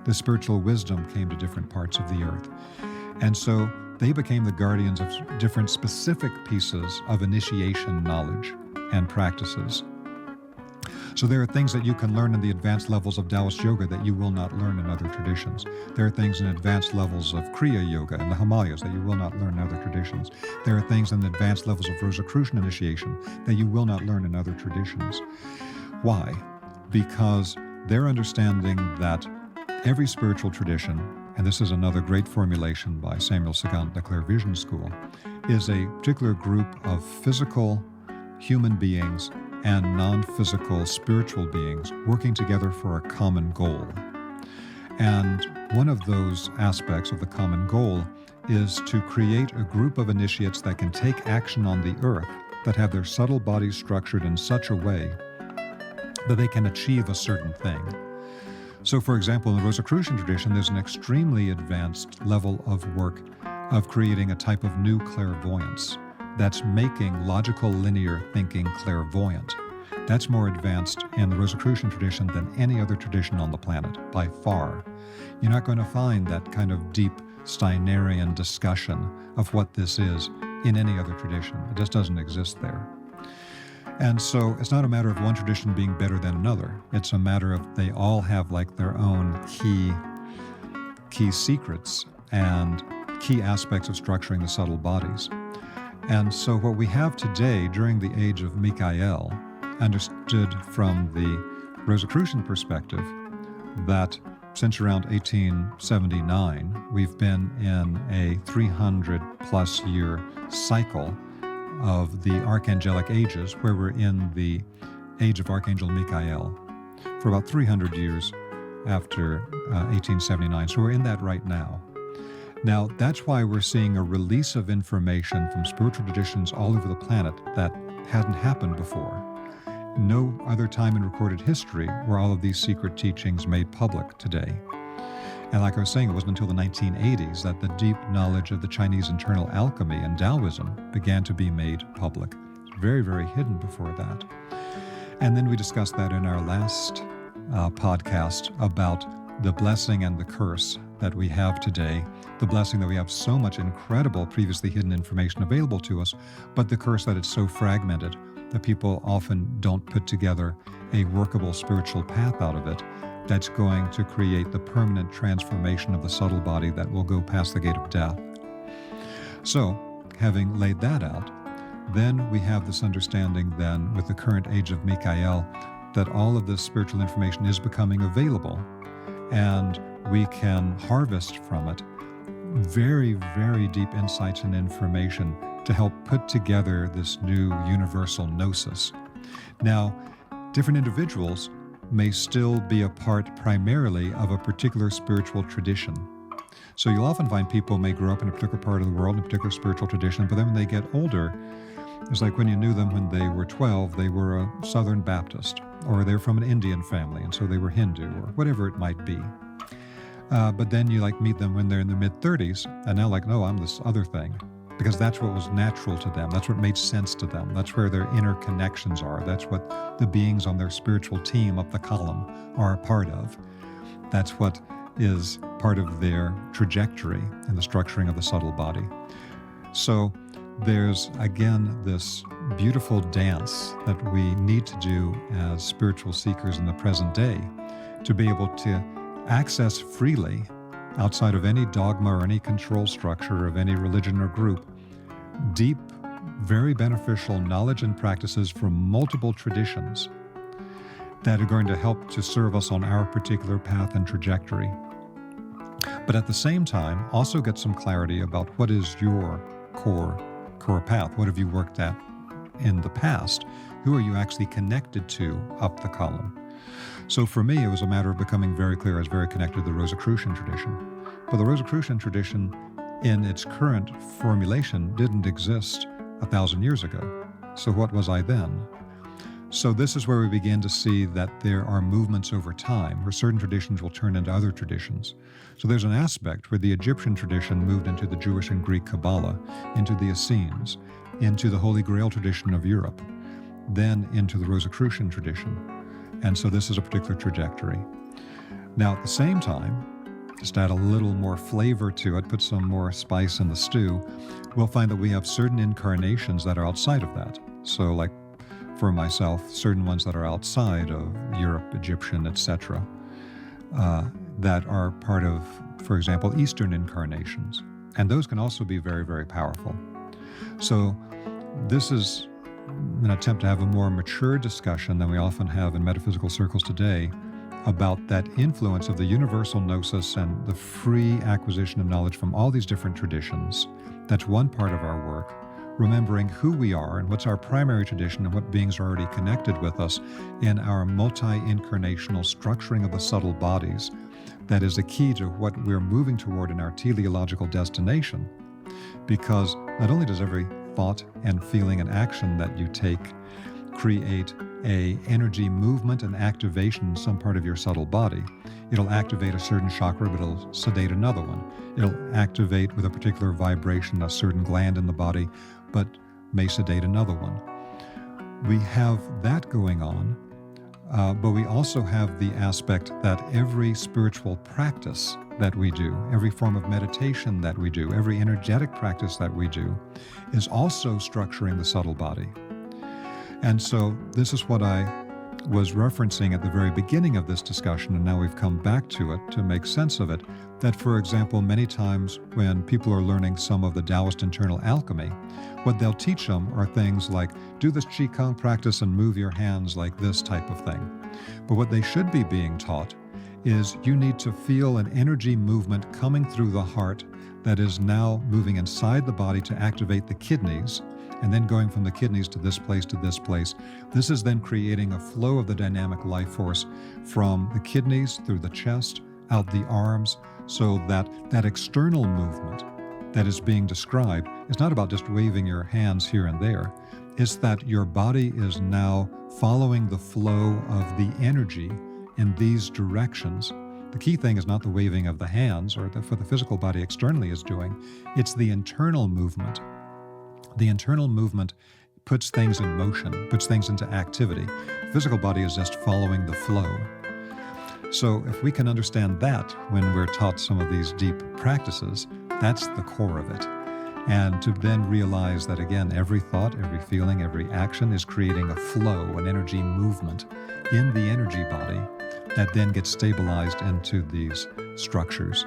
The spiritual wisdom came to different parts of the earth. And so they became the guardians of different specific pieces of initiation knowledge and practices. So there are things that you can learn in the advanced levels of Taoist yoga that you will not learn in other traditions. There are things in advanced levels of Kriya yoga in the Himalayas that you will not learn in other traditions. There are things in the advanced levels of Rosicrucian initiation that you will not learn in other traditions. Why? Because they're understanding that every spiritual tradition, and this is another great formulation by Samuel Sagan, the Clear Vision School, is a particular group of physical human beings and non-physical spiritual beings working together for a common goal. And one of those aspects of the common goal is to create a group of initiates that can take action on the earth, that have their subtle bodies structured in such a way that they can achieve a certain thing. So, for example, in the Rosicrucian tradition, there's an extremely advanced level of work of creating a type of new clairvoyance that's making logical linear thinking clairvoyant. That's more advanced in the Rosicrucian tradition than any other tradition on the planet, by far. You're not going to find that kind of deep Steinerian discussion of what this is in any other tradition. It just doesn't exist there. And so it's not a matter of one tradition being better than another. It's a matter of they all have like their own key secrets and key aspects of structuring the subtle bodies. And so what we have today during the age of Michael, understood from the Rosicrucian perspective, that since around 1879, we've been in a 300-plus year cycle of the archangelic ages, where we're in the age of Archangel Michael for about 300 years after 1879. So we're in that right now. Now, that's why we're seeing a release of information from spiritual traditions all over the planet that hadn't happened before. no other time in recorded history were all of these secret teachings made public today. And like I was saying, it wasn't until the 1980s that the deep knowledge of the Chinese internal alchemy and Taoism began to be made public. It's very, very hidden before that. And then we discussed that in our last podcast about the blessing and the curse that we have today. The blessing that we have so much incredible previously hidden information available to us, but the curse that it's so fragmented that people often don't put together a workable spiritual path out of it that's going to create the permanent transformation of the subtle body that will go past the gate of death. So, having laid that out, then we have this understanding then with the current age of Michael that all of this spiritual information is becoming available, and we can harvest from it very, very deep insights and information to help put together this new universal gnosis. Now, different individuals may still be a part primarily of a particular spiritual tradition. So you'll often find people may grow up in a particular part of the world, in a particular spiritual tradition, but then when they get older, it's like when you knew them when they were 12, they were a Southern Baptist, or they're from an Indian family, and so they were Hindu, or whatever it might be. But then you meet them when they're in their mid-30s, and now no, I'm this other thing. Because that's what was natural to them. That's what made sense to them. That's where their inner connections are. That's what the beings on their spiritual team up the column are a part of. That's what is part of their trajectory in the structuring of the subtle body. So there's, again, this beautiful dance that we need to do as spiritual seekers in the present day to be able to access freely, outside of any dogma or any control structure of any religion or group, deep, very beneficial knowledge and practices from multiple traditions that are going to help to serve us on our particular path and trajectory. But at the same time, also get some clarity about what is your core path. What have you worked at in the past? Who are you actually connected to up the column? So for me, it was a matter of becoming very clear. I was very connected to the Rosicrucian tradition. But the Rosicrucian tradition, in its current formulation, didn't exist 1,000 years ago. So what was I then? So this is where we begin to see that there are movements over time, where certain traditions will turn into other traditions. So there's an aspect where the Egyptian tradition moved into the Jewish and Greek Kabbalah, into the Essenes, into the Holy Grail tradition of Europe, then into the Rosicrucian tradition. And so this is a particular trajectory. Now, at the same time, just add a little more flavor to it, put some more spice in the stew, we'll find that we have certain incarnations that are outside of that. So like for myself, certain ones that are outside of Europe, Egyptian, etc., that are part of, for example, Eastern incarnations. And those can also be very, very powerful. So this is an attempt to have a more mature discussion than we often have in metaphysical circles today about that influence of the universal gnosis and the free acquisition of knowledge from all these different traditions. That's one part of our work, remembering who we are and what's our primary tradition and what beings are already connected with us in our multi-incarnational structuring of the subtle bodies. That is the key to what we're moving toward in our teleological destination, because not only does every thought and feeling and action that you take create a energy movement and activation in some part of your subtle body. It'll activate a certain chakra, but it'll sedate another one. It'll activate with a particular vibration a certain gland in the body, but may sedate another one. We have that going on, but we also have the aspect that every spiritual practice that we do, every form of meditation that we do, every energetic practice that we do is also structuring the subtle body. And so this is what I was referencing at the very beginning of this discussion, and now we've come back to it to make sense of it, that, for example, many times when people are learning some of the Taoist internal alchemy, what they'll teach them are things like, do this Qigong practice and move your hands like this type of thing. But what they should be being taught is you need to feel an energy movement coming through the heart that is now moving inside the body to activate the kidneys, and then going from the kidneys to this place to this place. This is then creating a flow of the dynamic life force from the kidneys through the chest, out the arms, so that that external movement that is being described is not about just waving your hands here and there. It's that your body is now following the flow of the energy in these directions. The key thing is not the waving of the hands or for the physical body externally is doing. It's the internal movement. The internal movement puts things in motion, puts things into activity. The physical body is just following the flow. So if we can understand that when we're taught some of these deep practices, that's the core of it. And to then realize that, again, every thought, every feeling, every action is creating a flow, an energy movement in the energy body that then gets stabilized into these structures.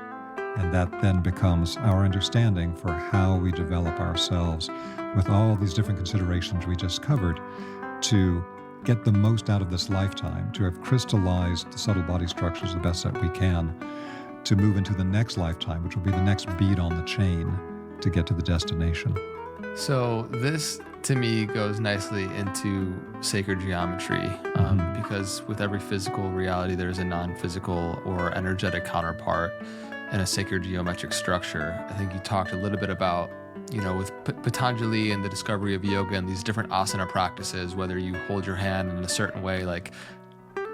And that then becomes our understanding for how we develop ourselves with all these different considerations we just covered to get the most out of this lifetime, to have crystallized the subtle body structures the best that we can, to move into the next lifetime, which will be the next bead on the chain to get to the destination. So this, to me, goes nicely into sacred geometry, because with every physical reality, there's a non-physical or energetic counterpart in a sacred geometric structure. I think you talked a little bit about, with Patanjali and the discovery of yoga and these different asana practices, whether you hold your hand in a certain way, like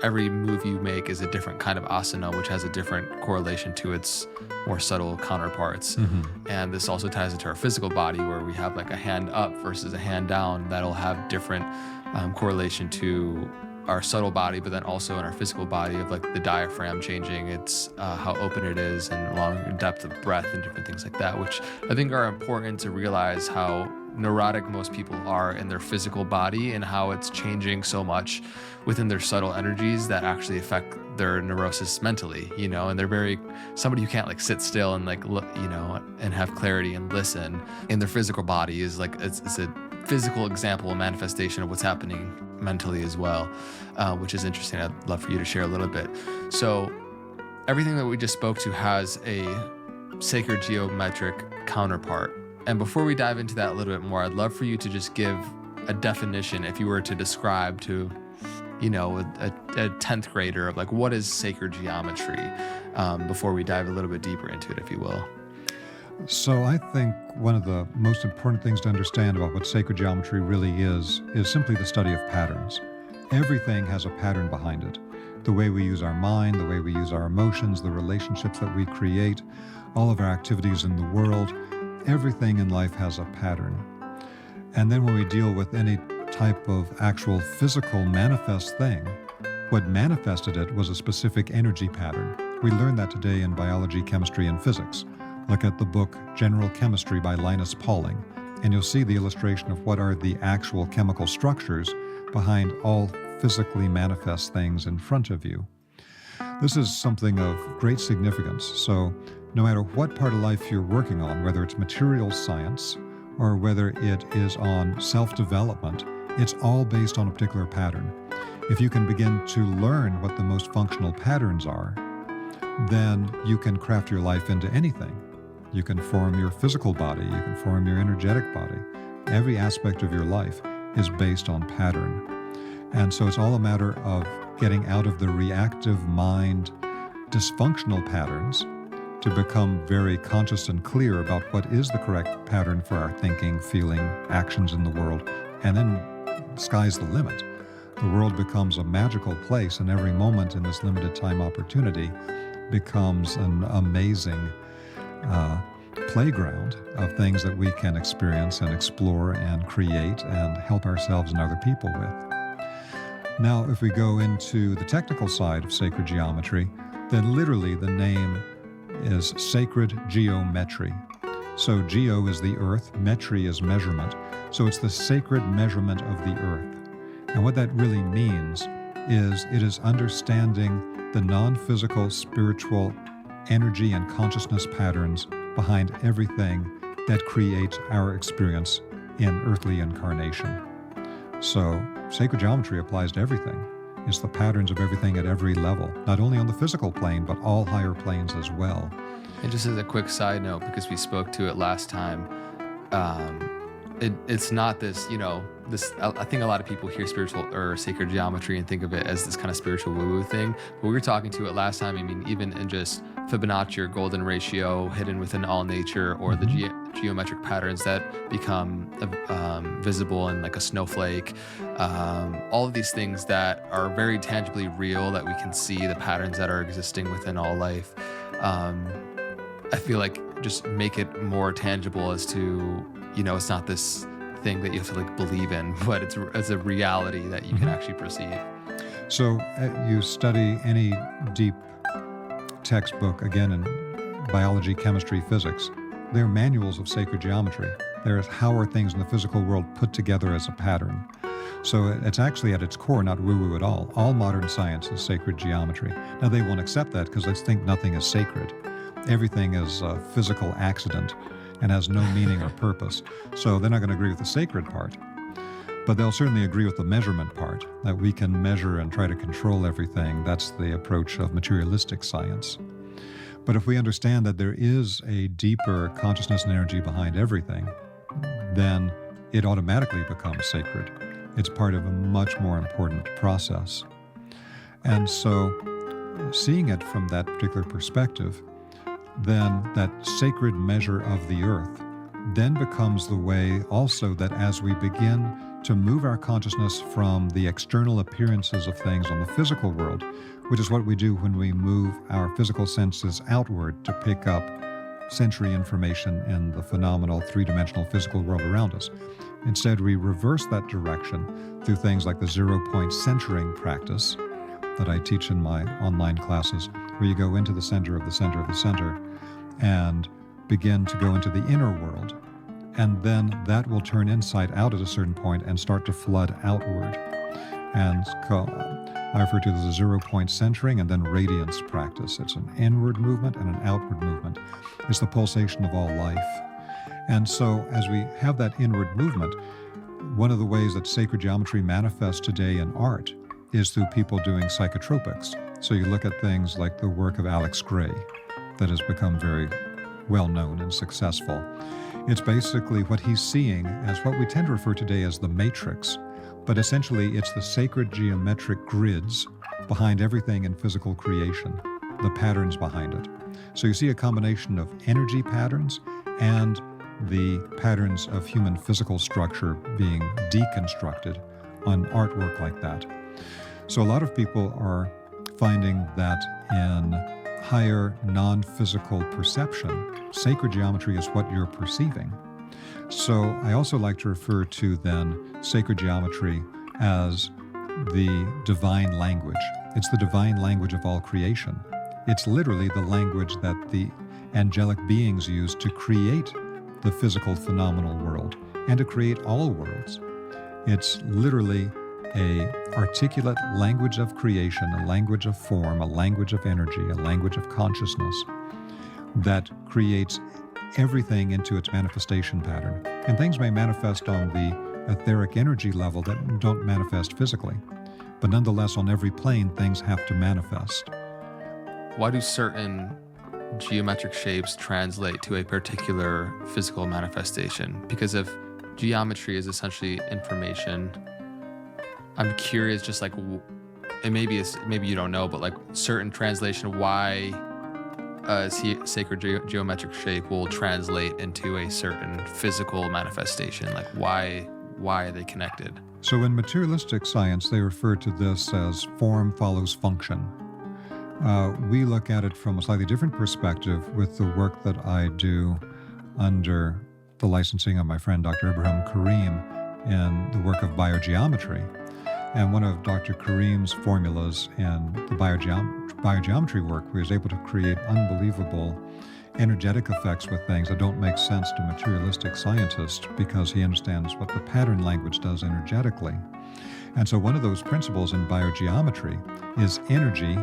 every move you make is a different kind of asana, which has a different correlation to its more subtle counterparts. And this also ties into our physical body, where we have like a hand up versus a hand down that'll have different correlation to our subtle body, but then also in our physical body of like the diaphragm changing, it's how open it is, and along the depth of breath and different things like that, which I think are important to realize how neurotic most people are in their physical body and how it's changing so much within their subtle energies that actually affect their neurosis mentally, and they're very, somebody who can't like sit still and like look, and have clarity and listen in their physical body is like, it's a physical example, a manifestation of what's happening mentally as well, which is interesting. I'd love for you to share a little bit. So everything that we just spoke to has a sacred geometric counterpart. And before we dive into that a little bit more, I'd love for you to just give a definition, if you were to describe to, a 10th grader, of like, what is sacred geometry, before we dive a little bit deeper into it, if you will. So I think one of the most important things to understand about what sacred geometry really is simply the study of patterns. Everything has a pattern behind it. The way we use our mind, the way we use our emotions, the relationships that we create, all of our activities in the world, everything in life has a pattern. And then when we deal with any type of actual physical manifest thing, what manifested it was a specific energy pattern. We learn that today in biology, chemistry, and physics. Look at the book General Chemistry by Linus Pauling, and you'll see the illustration of what are the actual chemical structures behind all physically manifest things in front of you. This is something of great significance. So no matter what part of life you're working on, whether it's material science or whether it is on self-development, it's all based on a particular pattern. If you can begin to learn what the most functional patterns are, then you can craft your life into anything. You can form your physical body, you can form your energetic body. Every aspect of your life is based on pattern. And so it's all a matter of getting out of the reactive mind, dysfunctional patterns to become very conscious and clear about what is the correct pattern for our thinking, feeling, actions in the world. And then sky's the limit. The world becomes a magical place, and every moment in this limited time opportunity becomes an amazing playground of things that we can experience and explore and create and help ourselves and other people with. Now, if we go into the technical side of sacred geometry, then literally the name is sacred geometry. So geo is the earth, metry is measurement. So it's the sacred measurement of the earth. And what that really means is it is understanding the non-physical, spiritual energy and consciousness patterns behind everything that creates our experience in earthly incarnation. So sacred geometry applies to everything. It's the patterns of everything at every level, not only on the physical plane, but all higher planes as well. And just as a quick side note, because we spoke to it last time, it's not this, I think a lot of people hear spiritual or sacred geometry and think of it as this kind of spiritual woo-woo thing. But we were talking to it last time. I mean, even in just Fibonacci or golden ratio hidden within all nature, or the geometric patterns that become visible in like a snowflake. All of these things that are very tangibly real, that we can see the patterns that are existing within all life. I feel like just make it more tangible as to, it's not this thing that you have to like believe in, but it's a reality that you can actually perceive. So you study any deep textbook, again, in biology, chemistry, physics. They're manuals of sacred geometry. There's how are things in the physical world put together as a pattern. So it's actually at its core not woo-woo at all. All modern science is sacred geometry. Now they won't accept that because they think nothing is sacred. Everything is a physical accident and has no meaning or purpose. So they're not going to agree with the sacred part. But they'll certainly agree with the measurement part, that we can measure and try to control everything. That's the approach of materialistic science. But if we understand that there is a deeper consciousness and energy behind everything, then it automatically becomes sacred. It's part of a much more important process. And so, seeing it from that particular perspective, then that sacred measure of the earth then becomes the way also that as we begin to move our consciousness from the external appearances of things on the physical world, which is what we do when we move our physical senses outward to pick up sensory information in the phenomenal three-dimensional physical world around us. Instead, we reverse that direction through things like the zero-point centering practice that I teach in my online classes, where you go into the center of the center of the center and begin to go into the inner world. And then that will turn inside out at a certain point and start to flood outward. And I refer to it as a zero-point centering and then radiance practice. It's an inward movement and an outward movement. It's the pulsation of all life. And so as we have that inward movement, one of the ways that sacred geometry manifests today in art is through people doing psychotropics. So you look at things like the work of Alex Gray that has become very well known and successful. It's basically what he's seeing as what we tend to refer today as the matrix, but essentially it's the sacred geometric grids behind everything in physical creation, the patterns behind it. So you see a combination of energy patterns and the patterns of human physical structure being deconstructed on artwork like that. So a lot of people are finding that in higher non-physical perception, sacred geometry is what you're perceiving. So I also like to refer to then sacred geometry as the divine language. It's the divine language of all creation. It's literally the language that the angelic beings use to create the physical phenomenal world and to create all worlds. It's literally a articulate language of creation, a language of form, a language of energy, a language of consciousness that creates everything into its manifestation pattern. And things may manifest on the etheric energy level that don't manifest physically. But nonetheless, on every plane, things have to manifest. Why do certain geometric shapes translate to a particular physical manifestation? Because if geometry is essentially information, I'm curious, just like, and maybe you don't know, but like certain translation, why a sacred geometric shape will translate into a certain physical manifestation. Like why are they connected? So in materialistic science, they refer to this as form follows function. We look at it from a slightly different perspective with the work that I do under the licensing of my friend Dr. Ibrahim Karim in the work of biogeometry. And one of Dr. Karim's formulas in the biogeometry work, he was able to create unbelievable energetic effects with things that don't make sense to materialistic scientists because he understands what the pattern language does energetically. And so one of those principles in biogeometry is energy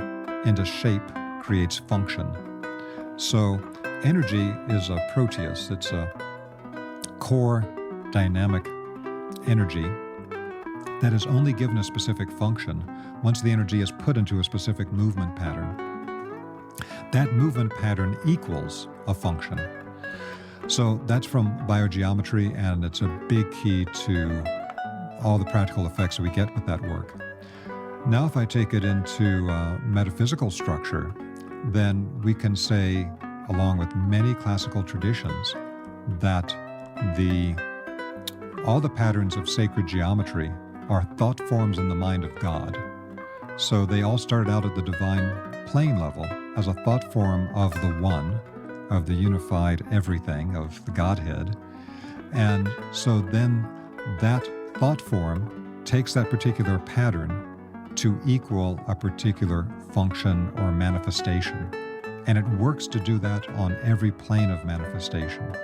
into shape creates function. So energy is a Proteus. It's a core dynamic energy that is only given a specific function once the energy is put into a specific movement pattern. That movement pattern equals a function. So that's from biogeometry, and it's a big key to all the practical effects that we get with that work. Now, if I take it into metaphysical structure, then we can say, along with many classical traditions, that all the patterns of sacred geometry are thought forms in the mind of God. So they all started out at the divine plane level as a thought form of the One, of the unified everything, of the Godhead. And so then that thought form takes that particular pattern to equal a particular function or manifestation. And it works to do that on every plane of manifestation.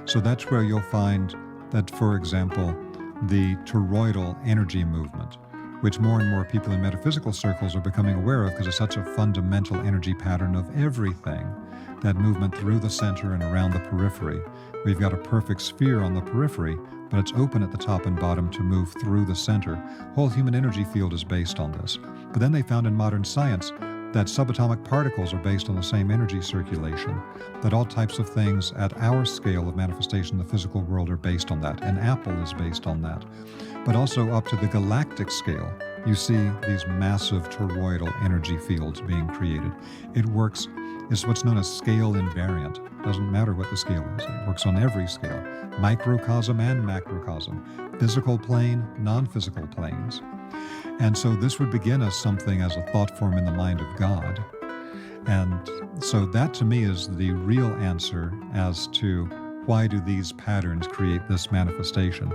So that's where you'll find that, for example, the toroidal energy movement, which more and more people in metaphysical circles are becoming aware of because it's such a fundamental energy pattern of everything, that movement through the center and around the periphery. We've got a perfect sphere on the periphery, but it's open at the top and bottom to move through the center. Whole human energy field is based on this. But then they found in modern science that subatomic particles are based on the same energy circulation, that all types of things at our scale of manifestation in the physical world are based on that. An apple is based on that. But also up to the galactic scale, you see these massive toroidal energy fields being created. It works, it's what's known as scale invariant. Doesn't matter what the scale is. It works on every scale, microcosm and macrocosm, physical plane, non-physical planes. And so this would begin as something as a thought form in the mind of God. And so that to me is the real answer as to why do these patterns create this manifestation.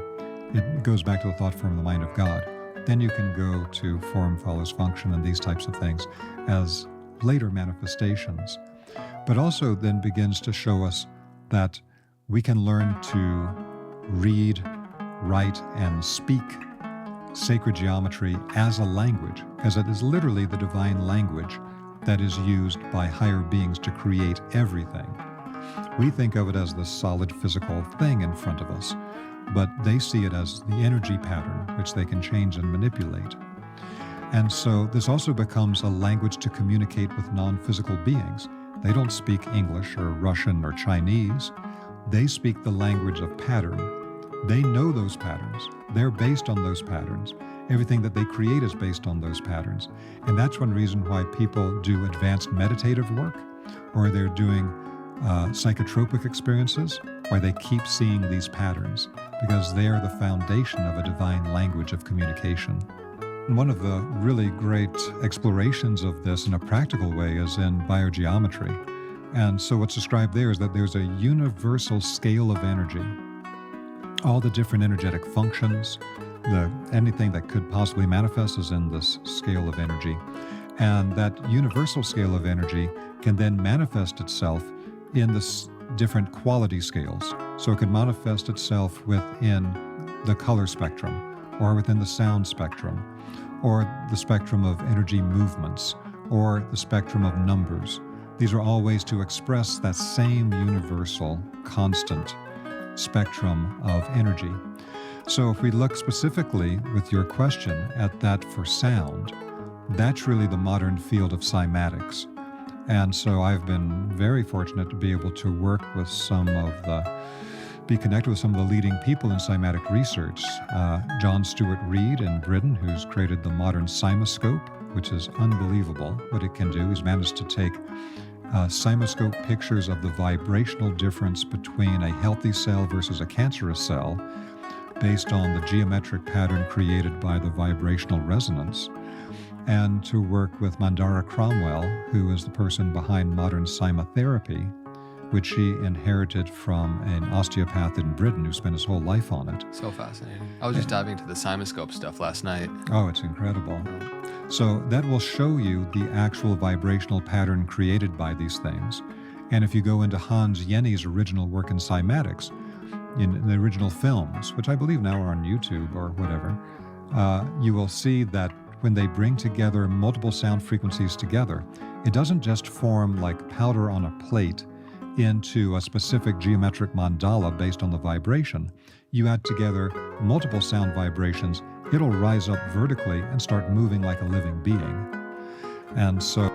It goes back to the thought form in the mind of God. Then you can go to form follows function and these types of things as later manifestations. But also then begins to show us that we can learn to read, write, and speak sacred geometry as a language, because it is literally the divine language that is used by higher beings to create everything. We think of it as the solid physical thing in front of us, but they see it as the energy pattern, which they can change and manipulate. And so this also becomes a language to communicate with non-physical beings. They don't speak English or Russian or Chinese. They speak the language of pattern. They know those patterns. They're based on those patterns. Everything that they create is based on those patterns. And that's one reason why people do advanced meditative work, or they're doing psychotropic experiences, why they keep seeing these patterns, because they are the foundation of a divine language of communication. And one of the really great explorations of this in a practical way is in biogeometry. And so what's described there is that there's a universal scale of energy. All the different energetic functions, anything that could possibly manifest is in this scale of energy. And that universal scale of energy can then manifest itself in the different quality scales. So it could manifest itself within the color spectrum, or within the sound spectrum, or the spectrum of energy movements, or the spectrum of numbers. These are all ways to express that same universal, constant spectrum of energy. So if we look specifically with your question at that for sound, that's really the modern field of cymatics. And so I've been very fortunate to be able to work with be connected with some of the leading people in cymatic research. John Stuart Reid in Britain, who's created the modern cymoscope, which is unbelievable what it can do. He's managed to take cymoscope pictures of the vibrational difference between a healthy cell versus a cancerous cell based on the geometric pattern created by the vibrational resonance, and to work with Mandara Cromwell, who is the person behind modern cymotherapy, which she inherited from an osteopath in Britain who spent his whole life on it. So fascinating. I was just diving into the cymoscope stuff last night. Oh, it's incredible. So that will show you the actual vibrational pattern created by these things. And if you go into Hans Jenny's original work in cymatics, in the original films, which I believe now are on YouTube or whatever, you will see that when they bring together multiple sound frequencies together, it doesn't just form like powder on a plate into a specific geometric mandala based on the vibration. You add together multiple sound vibrations, it'll rise up vertically and start moving like a living being. And so